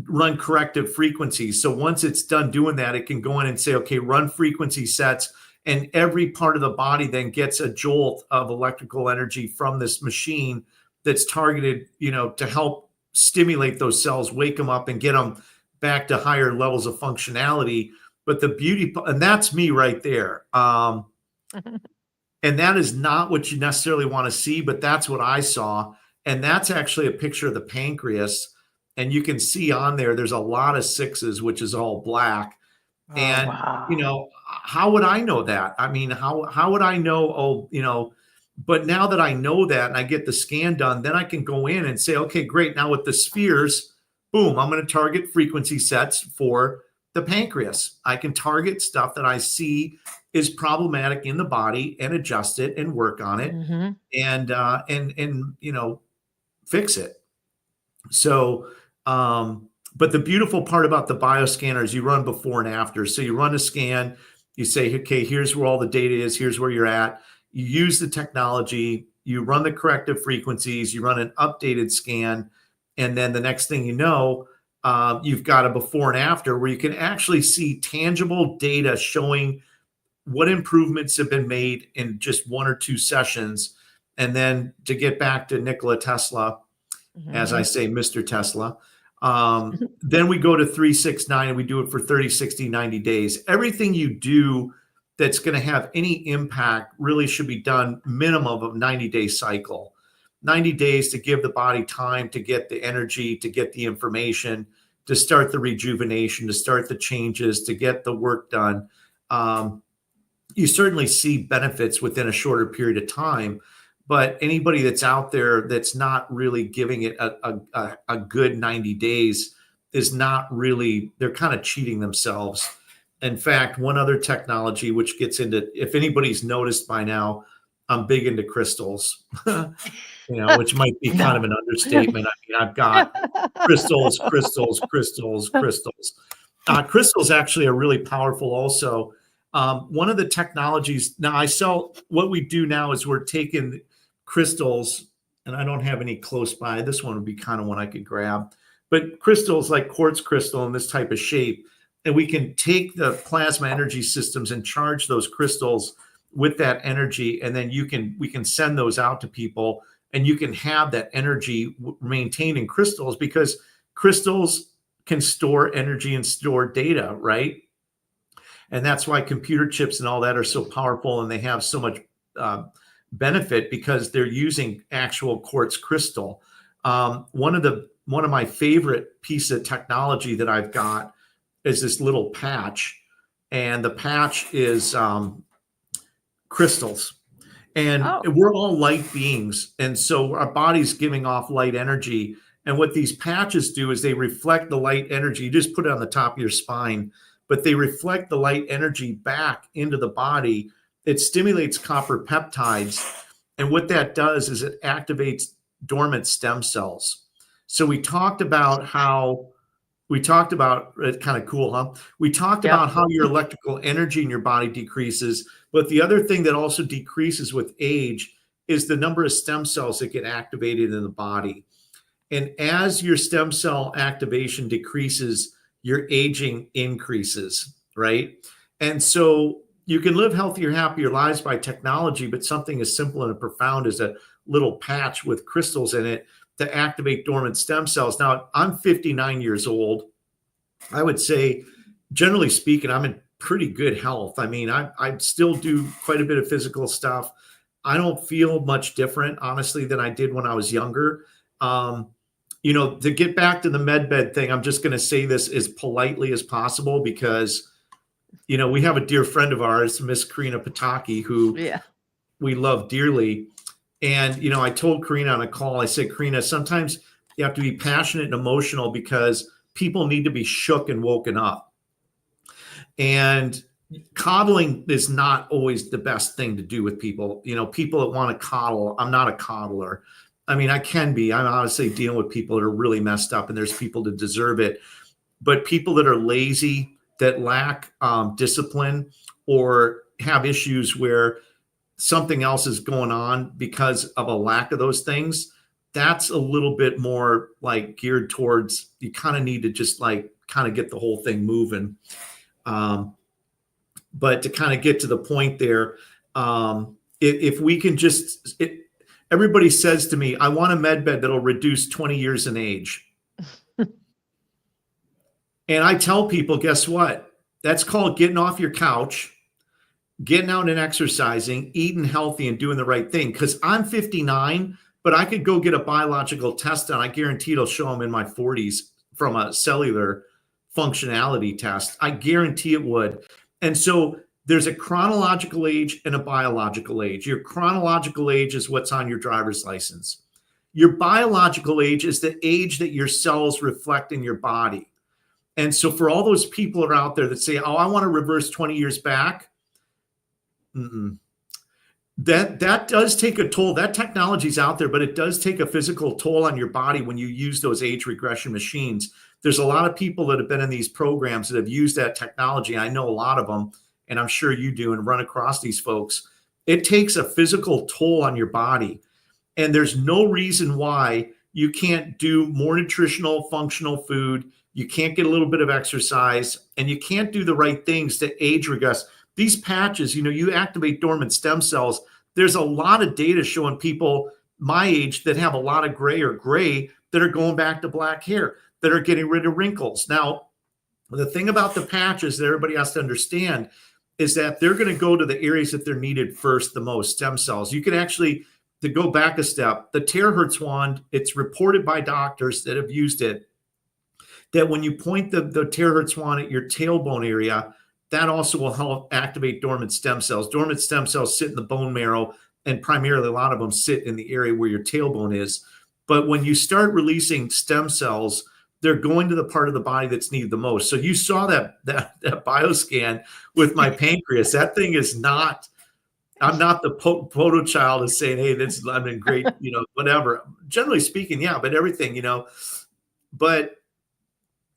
run corrective frequencies. So once it's done doing that, it can go in and say, okay, run frequency sets. And every part of the body then gets a jolt of electrical energy from this machine that's targeted, to help stimulate those cells, wake them up and get them back to higher levels of functionality. But the beauty, and that's me right there. And that is not what you necessarily want to see, but that's what I saw. And that's actually a picture of the pancreas. And you can see on there, there's a lot of 6s, which is all black. Oh, And, wow. how would I know that? I mean, how would I know? But now that I know that and I get the scan done, then I can go in and say, okay, great. Now with the spheres, boom, I'm going to target frequency sets for the pancreas. I can target stuff that I see is problematic in the body and adjust it and work on it Mm-hmm. and fix it. So, but the beautiful part about the bioscanner is you run before and after. So you run a scan, you say, okay, here's where all the data is, here's where you're at. You use the technology, you run the corrective frequencies, you run an updated scan, and then the next thing you know, you've got a before and after where you can actually see tangible data showing what improvements have been made in just 1 or 2 sessions. And then to get back to Nikola Tesla, as I Mm-hmm. say, Mr. Tesla, then we go to 369 and we do it for 30, 60, 90 days. Everything you do that's going to have any impact really should be done minimum of 90-day cycle. 90 days to give the body time to get the energy, to get the information, to start the rejuvenation, to start the changes, to get the work done. You certainly see benefits within a shorter period of time, but anybody that's out there that's not really giving it a good 90 days is not really, they're kind of cheating themselves. In fact, one other technology which gets into, if anybody's noticed by now, I'm big into crystals, which might be kind of No. an understatement. I mean, I've got crystals, crystals, crystals, crystals. Crystals actually are really powerful also. One of the technologies now what we do now is we're taking crystals, and I don't have any close by. This one would be kind of one I could grab, but crystals like quartz crystal in this type of shape, and we can take the plasma energy systems and charge those crystals with that energy, and then we can send those out to people, and you can have that energy maintained in crystals, because crystals can store energy and store data, right? And that's why computer chips and all that are so powerful, and they have so much benefit because they're using actual quartz crystal. One of my favorite pieces of technology that I've got is this little patch, and the patch is crystals. And Oh, we're all light beings. And so our body's giving off light energy. And what these patches do is they reflect the light energy. You just put it on the top of your spine, but they reflect the light energy back into the body. It stimulates copper peptides. And what that does is it activates dormant stem cells. So it's kind of cool, huh? We talked yep. about how your electrical energy in your body decreases, but the other thing that also decreases with age is the number of stem cells that get activated in the body. And as your stem cell activation decreases, your aging increases, right? And so you can live healthier, happier lives by technology, but something as simple and profound as a little patch with crystals in it to activate dormant stem cells. Now, I'm 59 years old. I would say, generally speaking, I'm in pretty good health. I mean, I still do quite a bit of physical stuff. I don't feel much different, honestly, than I did when I was younger. To get back to the med bed thing, I'm just going to say this as politely as possible because, we have a dear friend of ours, Miss Karina Pataki, who Yeah. we love dearly. And, I told Karina on a call, I said, Karina, sometimes you have to be passionate and emotional because people need to be shook and woken up. And coddling is not always the best thing to do with people. People that want to coddle, I'm not a coddler. I mean, I can be. I'm honestly dealing with people that are really messed up, and there's people that deserve it. But people that are lazy, that lack discipline, or have issues where something else is going on because of a lack of those things, that's a little bit more like geared towards, you kind of need to just like kind of get the whole thing moving. But to kind of get to the point there, if we can everybody says to me, I want a med bed that'll reduce 20 years in age. And I tell people, guess what? That's called getting off your couch, getting out and exercising, eating healthy, and doing the right thing. Because I'm 59, but I could go get a biological test done. I guarantee it'll show them in my 40s from a cellular functionality test. I guarantee it would. And so there's a chronological age and a biological age. Your chronological age is what's on your driver's license. Your biological age is the age that your cells reflect in your body. And so for all those people that are out there that say, oh, I want to reverse 20 years back, that does take a toll. That technology's out there, but it does take a physical toll on your body when you use those age regression machines. There's a lot of people that have been in these programs that have used that technology. I know a lot of them, and I'm sure you do, and run across these folks. It takes a physical toll on your body. And there's no reason why you can't do more nutritional, functional food. You can't get a little bit of exercise, and you can't do the right things to age regress. These patches, you activate dormant stem cells. There's a lot of data showing people my age that have a lot of gray or gray that are going back to black hair, that are getting rid of wrinkles. Now, the thing about the patches that everybody has to understand is that they're going to go to the areas that they're needed first, the most, stem cells. You can actually, to go back a step, the terahertz wand, it's reported by doctors that have used it, that when you point the terahertz wand at your tailbone area, that also will help activate dormant stem cells. Dormant stem cells sit in the bone marrow, and primarily a lot of them sit in the area where your tailbone is. But when you start releasing stem cells, they're going to the part of the body that's needed the most. So you saw that bioscan with my pancreas. That thing is not, I'm not the photo child is saying, hey, I'm in great, whatever. Generally speaking, yeah, but everything, but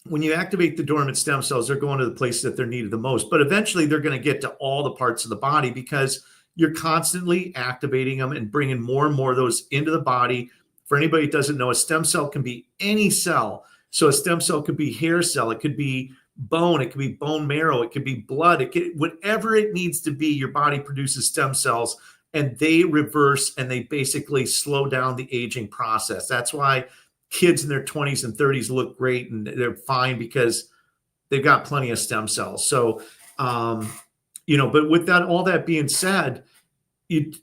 when you activate the dormant stem cells, they're going to the places that they're needed the most. But eventually they're going to get to all the parts of the body because you're constantly activating them and bringing more and more of those into the body. For anybody who doesn't know, a stem cell can be any cell. So a stem cell could be hair cell, it could be bone, it could be bone marrow, it could be blood, whatever it needs to be, your body produces stem cells, and they reverse and they basically slow down the aging process. That's why kids in their 20s and 30s look great and they're fine because they've got plenty of stem cells. So, but with that, all that being said,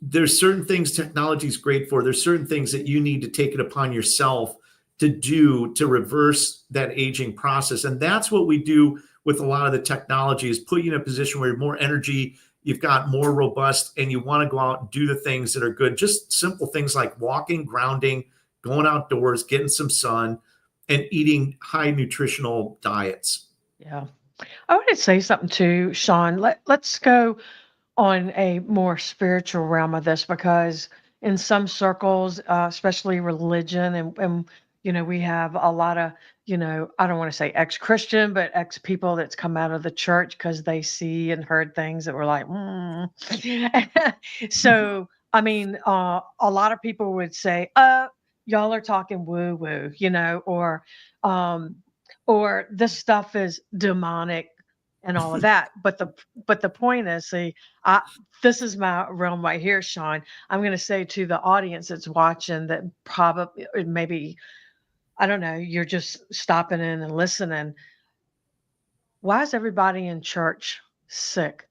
there's certain things technology is great for. There's certain things that you need to take it upon yourself to do to reverse that aging process. And that's what we do with a lot of the technology, is put you in a position where you're more energy you've got more robust, and you want to go out and do the things that are good. Just simple things like walking, grounding, going outdoors, getting some sun, and eating high nutritional diets. Yeah. I want to say something too, Sean. Let's go on a more spiritual realm of this, because in some circles, especially religion, and we have a lot of, I don't want to say ex-Christian, but ex people that's come out of the church because they see and heard things that were like, so I mean, a lot of people would say, y'all are talking woo woo, um, or this stuff is demonic and all of that. But the point is, see, I this is my realm right here, Sean. I'm going to say to the audience that's watching that probably maybe, I don't know, you're just stopping in and listening. Why is everybody in church sick?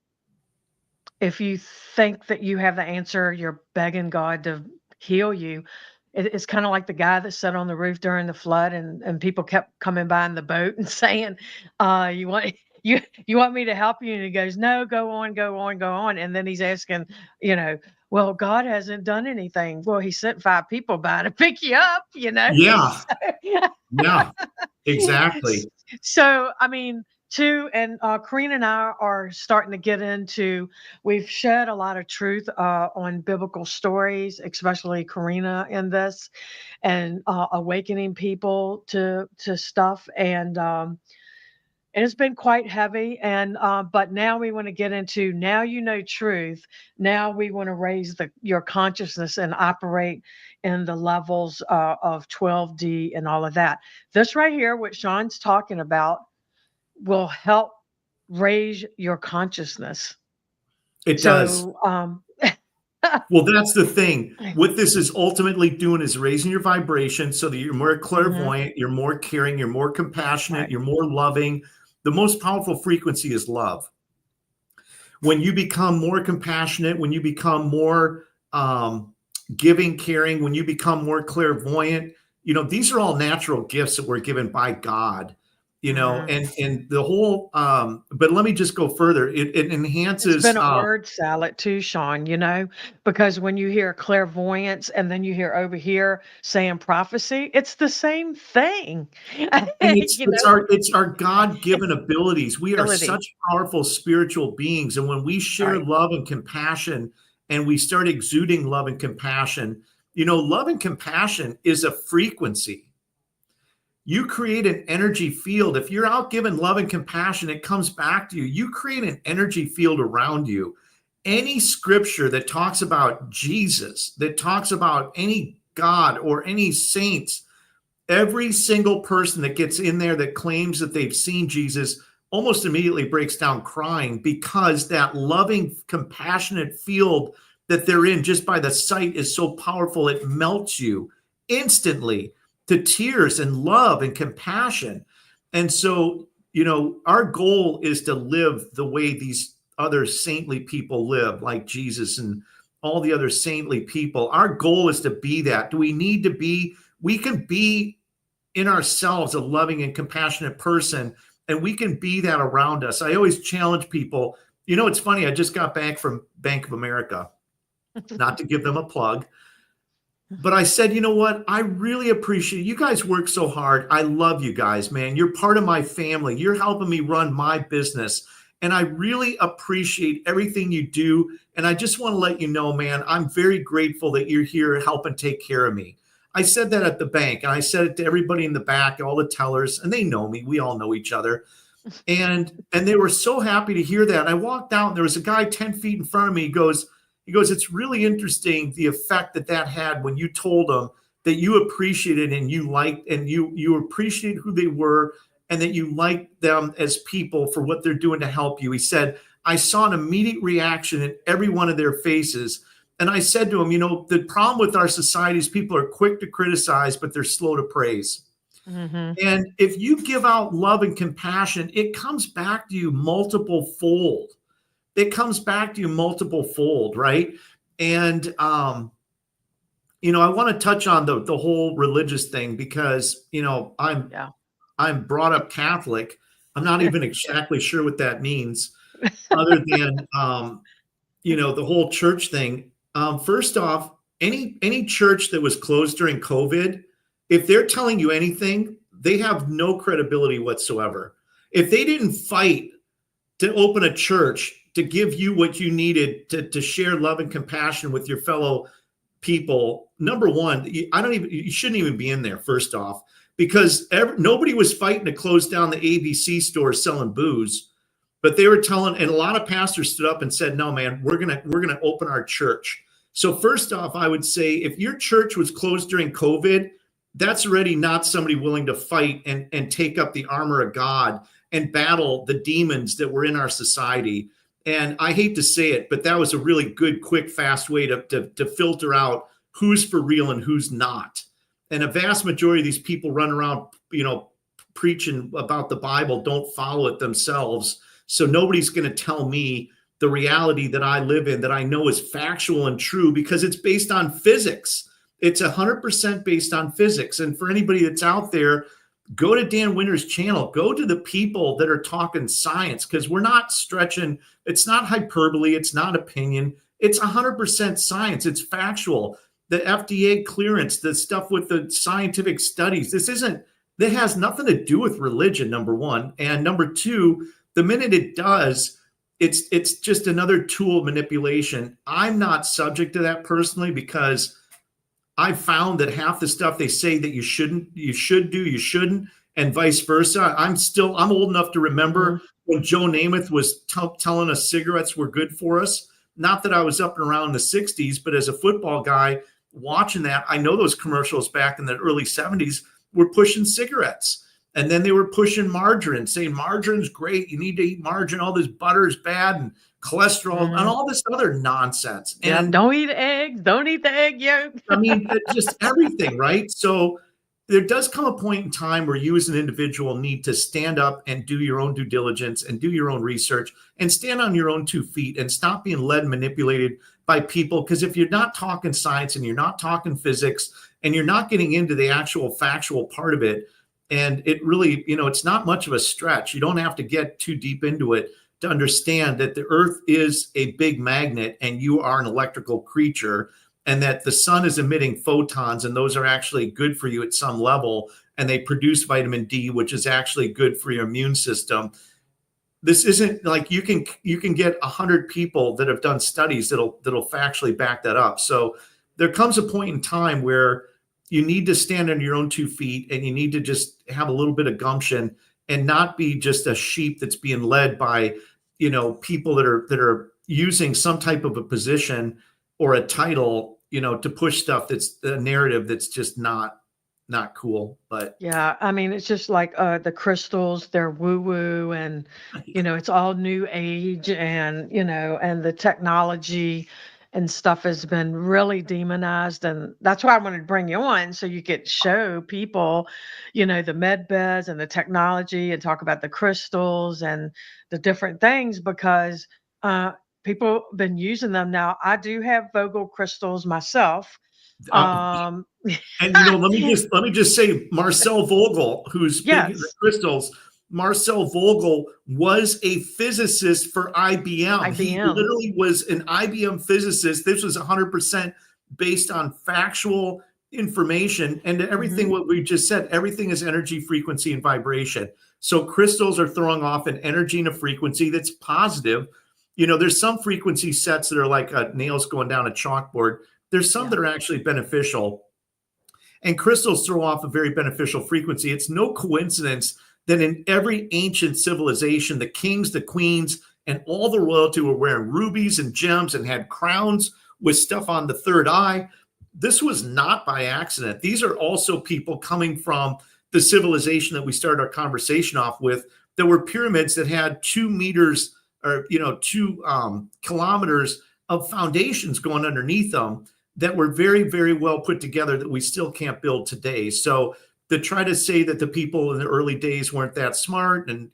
If you think that you have the answer, you're begging God to heal you. It's kind of like the guy that sat on the roof during the flood, and people kept coming by in the boat and saying, you want you want me to help you? And he goes, no, go on, go on, go on. And then he's asking, you know, well, God hasn't done anything. Well, he sent 5 people by to pick you up, Yeah, yeah, exactly. So, I mean, too, and Karina and I are starting to get into. We've shed a lot of truth on biblical stories, especially Karina in this, and awakening people to stuff, and it's been quite heavy. And but now we want to get into, now truth. Now we want to raise your consciousness and operate in the levels of 12D and all of that. This right here, what Sean's talking about, will help raise your consciousness. It does. So, Well, that's the thing. What this is ultimately doing is raising your vibration so that you're more mhm, clairvoyant, you're more caring, you're more compassionate, right. you're more loving. The most powerful frequency is love. When you become more compassionate, when you become more giving, caring, when you become more clairvoyant, these are all natural gifts that we're given by God. Mhm. And the whole but let me just go further. It It's enhances been a word salad too, Sean, because when you hear clairvoyance and then you hear over here saying prophecy, it's the same thing. and you it's know, our God-given abilities. We are ability. such powerful spiritual beings, and when we share Right. love and compassion, and we start exuding love and compassion, love and compassion is a frequency. You create an energy field. If you're out giving love and compassion, it comes back to you. You create an energy field around you. Any scripture that talks about Jesus, that talks about any God or any saints, every single person that gets in there that claims that they've seen Jesus almost immediately breaks down crying, because that loving, compassionate field that they're in just by the sight is so powerful. It melts you instantly to tears and love and compassion. And so, our goal is to live the way these other saintly people live, like Jesus and all the other saintly people. Our goal is to be that. Do we need to be? We can be in ourselves a loving and compassionate person, and we can be that around us. I always challenge people. It's funny, I just got back from Bank of America, not to give them a plug, but I said, you know what, I really appreciate you guys work so hard. I love you guys, man. You're part of my family. You're helping me run my business, and I really appreciate everything you do. And I just want to let you know, man, I'm very grateful that you're here helping take care of me. I said that at the bank, and I said it to everybody in the back, all the tellers, and they know me. We all know each other. And they were so happy to hear that. I walked out, and there was a guy 10 feet in front of me. He goes, it's really interesting the effect that had when you told them that you appreciated and you liked, and you appreciate who they were, and that you liked them as people for what they're doing to help you. He said, I saw an immediate reaction in every one of their faces. And I said to him, the problem with our society is people are quick to criticize, but they're slow to praise. Mhm. And if you give out love and compassion, it comes back to you multiple fold. It comes back to you multiple fold, right? And I want to touch on the whole religious thing, because Yeah. I'm brought up Catholic. I'm not even exactly sure what that means, other than the whole church thing. First off, any church that was closed during COVID, if they're telling you anything, they have no credibility whatsoever. If they didn't fight to open a church to give you what you needed to share love and compassion with your fellow people, number one, you shouldn't even be in there, first off, because nobody was fighting to close down the ABC stores selling booze, but they were telling, and a lot of pastors stood up and said, no, man, we're gonna open our church. So first off, I would say if your church was closed during COVID, that's already not somebody willing to fight and take up the armor of God and battle the demons that were in our society. And I hate to say it, but that was a really good, quick, fast way to filter out who's for real and who's not. And a vast majority of these people run around, preaching about the Bible, don't follow it themselves. So nobody's going to tell me the reality that I live in, that I know is factual and true, because it's based on physics. It's 100% based on physics. And for anybody that's out there, go to Dan Winter's channel. Go to the people that are talking science, because we're not stretching. It's not hyperbole. It's not opinion. It's 100% science. It's factual. The FDA clearance, the stuff with the scientific studies. That has nothing to do with religion, number one. And number two, the minute it does, it's just another tool of manipulation. I'm not subject to that personally, because I found that half the stuff they say that you should do, you shouldn't, and vice versa. I'm old enough to remember when Joe Namath was telling us cigarettes were good for us. Not that I was up and around in the 60s, but as a football guy watching that, I know those commercials back in the early 70s were pushing cigarettes. And then they were pushing margarine, saying margarine's great. You need to eat margarine. All this butter is bad, and cholesterol, and all this other nonsense. And don't eat eggs. Don't eat the egg yolk. I mean, just everything, right? So there does come a point in time where you as an individual need to stand up and do your own due diligence and do your own research and stand on your own 2 feet and stop being led and manipulated by people. Because if you're not talking science and you're not talking physics and you're not getting into the actual factual part of it, and it really, it's not much of a stretch. You don't have to get too deep into it to understand that the earth is a big magnet and you are an electrical creature, and that the sun is emitting photons, and those are actually good for you at some level. And they produce vitamin D, which is actually good for your immune system. This isn't like you can get 100 people that have done studies that'll factually back that up. So there comes a point in time where you need to stand on your own 2 feet, and you need to just have a little bit of gumption and not be just a sheep that's being led by, people that are using some type of a position or a title, to push stuff that's a narrative that's just not cool. But Yeah, I mean, it's just like the crystals, they're woo-woo, and it's all new age, and and the technology and stuff has been really demonized. And that's why I wanted to bring you on, so you could show people, the med beds and the technology, and talk about the crystals and the different things, because uh people been using them. Now, I do have Vogel crystals myself. uh, Um and let me just say, Marcel Vogel, who's big in the yes, crystals, Marcel Vogel was a physicist for IBM. He IBM. literally was an IBM physicist. This was 100% based on factual information. And everything Mhm. what we just said, everything is energy, frequency, and vibration. So crystals are throwing off an energy and a frequency that's positive. There's some frequency sets that are like nails going down a chalkboard. There's some Yeah. that are actually beneficial. And crystals throw off a very beneficial frequency. It's no coincidence that in every ancient civilization, the kings, the queens, and all the royalty were wearing rubies and gems and had crowns with stuff on the third eye. This was not by accident. These are also people coming from the civilization that we started our conversation off with. There were pyramids that had 2 meters or 2 kilometers of foundations going underneath them that were very, very well put together that we still can't build today. So to try to say that the people in the early days weren't that smart, and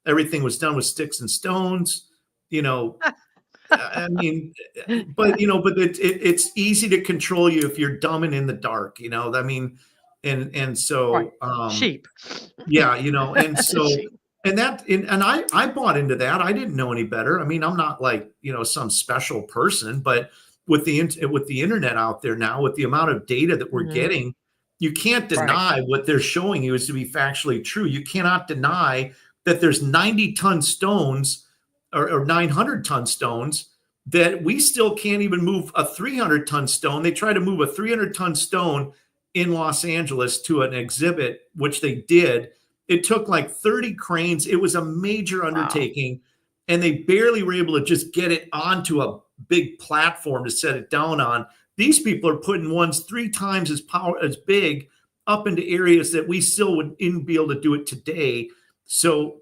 everything was done with sticks and stones, you know I mean, but it's easy to control you if you're dumb and in the dark, I mean. And Right. so Sheep. yeah, and so Sheep. And I bought into that. I didn't know any better. I mean, I'm not like, some special person, but with the internet out there now, with the amount of data that we're Hmm. getting, you can't Right. deny what they're showing you is to be factually true. You cannot deny that there's 90-ton stones or 900-ton stones that we still can't even move a 300-ton stone. They try to move a 300-ton stone in Los Angeles to an exhibit, which they did. It took like 30 cranes. It was a major Wow. undertaking, and they barely were able to just get it onto a big platform to set it down on. These people are putting ones 3 times as big up into areas that we still wouldn't be able to do it today. So,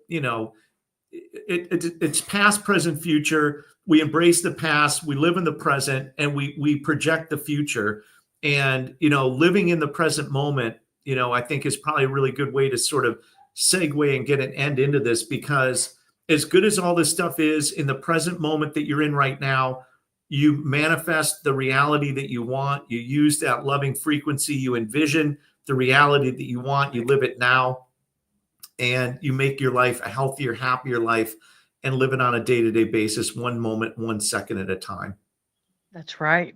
it's past, present, future. We embrace the past, we live in the present, and we project the future. And living in the present moment, I think is probably a really good way to sort of segue and get an end into this, because as good as all this stuff is, in the present moment that you're in right now, you manifest the reality that you want. You use that loving frequency. You envision the reality that you want. You live it now, and you make your life a healthier, happier life, and live it on a day-to-day basis, one moment, 1 second at a time. That's right.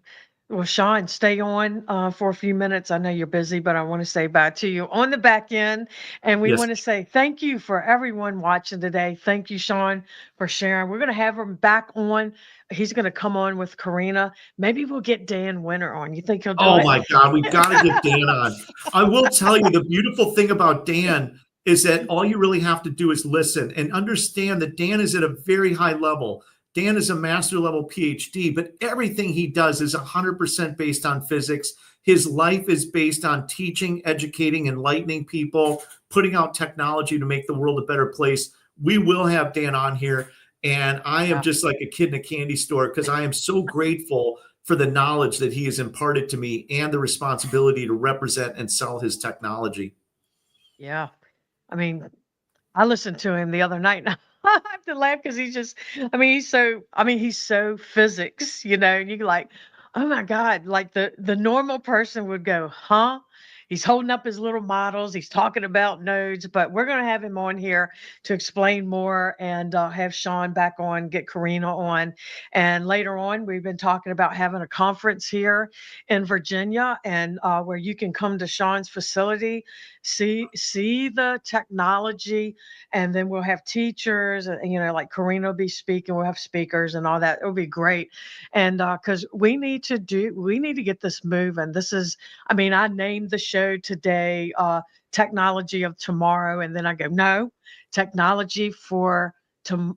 Well, Sean, stay on for a few minutes. I know you're busy, but I want to say bye to you on the back end. And we Yes. want to say thank you for everyone watching today. Thank you, Sean, for sharing. We're going to have him back on. He's going to come on with Karina. Maybe we'll get Dan Winter on. You think he'll do Oh it? my God, we've got to get Dan on. I will tell you, the beautiful thing about Dan is that all you really have to do is listen and understand that Dan is at a very high level. Dan is a master level PhD, but everything he does is 100% based on physics. His life is based on teaching, educating, enlightening people, putting out technology to make the world a better place. We will have Dan on here. And I am Yeah. just like a kid in a candy store, because I am so grateful for the knowledge that he has imparted to me and the responsibility to represent and sell his technology. Yeah. I mean, I listened to him the other night. And I have to laugh because he's just, he's so physics, and you like, oh my God, like the normal person would go, huh? He's holding up his little models. He's talking about nodes, but we're going to have him on here to explain more and have Sean back on, get Karina on. And later on, we've been talking about having a conference here in Virginia, and where you can come to Sean's facility, see the technology, and then we'll have teachers, like Karina will be speaking, we'll have speakers and all that. It'll be great. And because we need to get this moving. This is, I named the show today Technology of Tomorrow, and then I go, no, technology for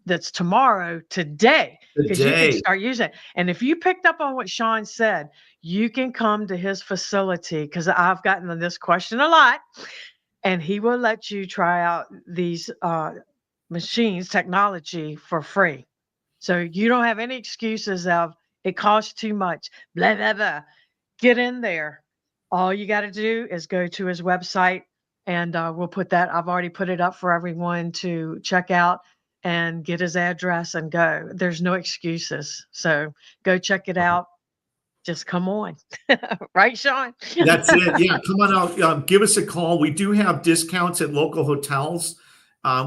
that's tomorrow, today, because you can Today. start using it. And if you picked up on what Sean said, you can come to his facility, because I've gotten this question a lot, and he will let you try out these machines, technology for free. So you don't have any excuses of it costs too much, blah, blah, blah. Get in there. All you got to do is go to his website, and we'll put that. I've already put it up for everyone to check out and get his address and go. There's no excuses. So go check it out. Just come on. Right, Sean? That's it. Yeah, come on out. Give us a call. We do have discounts at local hotels.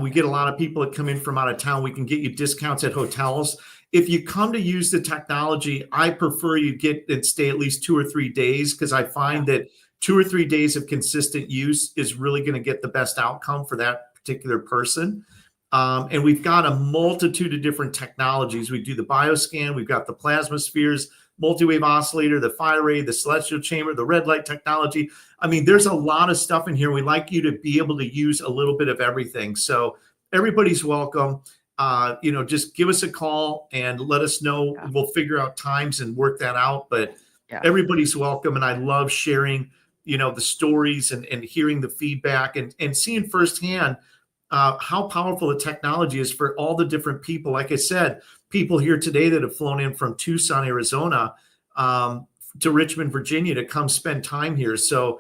We get a lot of people that come in from out of town. We can get you discounts at hotels. If you come to use the technology, I prefer you get and stay at least 2 or 3 days, because I Yeah. find that 2 or 3 days of consistent use is really going to get the best outcome for that particular person. And we've got a multitude of different technologies. We do the bioscan, we've got the plasma spheres, multi-wave oscillator, the fire ray, the celestial chamber, the red light technology. I mean, there's a lot of stuff in here. We like you to be able to use a little bit of everything. So everybody's welcome. Just give us a call and let us know. Yeah. We'll figure out times and work that out. But Yeah. everybody's welcome. And I love sharing, the stories and hearing the feedback and seeing firsthand how powerful the technology is for all the different people. Like I said, people here today that have flown in from Tucson, Arizona, to Richmond, Virginia, to come spend time here. So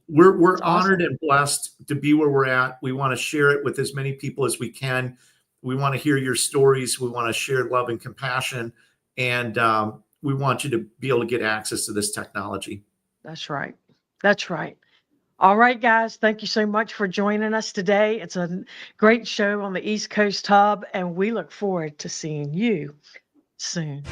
we're It's honored awesome. and blessed to be where we're at. We want to share it with as many people as we can. We want to hear your stories. We want to share love and compassion, and we want you to be able to get access to this technology. That's right. That's right. All right, guys. Thank you so much for joining us today. It's a great show on the East Coast Hub, and we look forward to seeing you soon.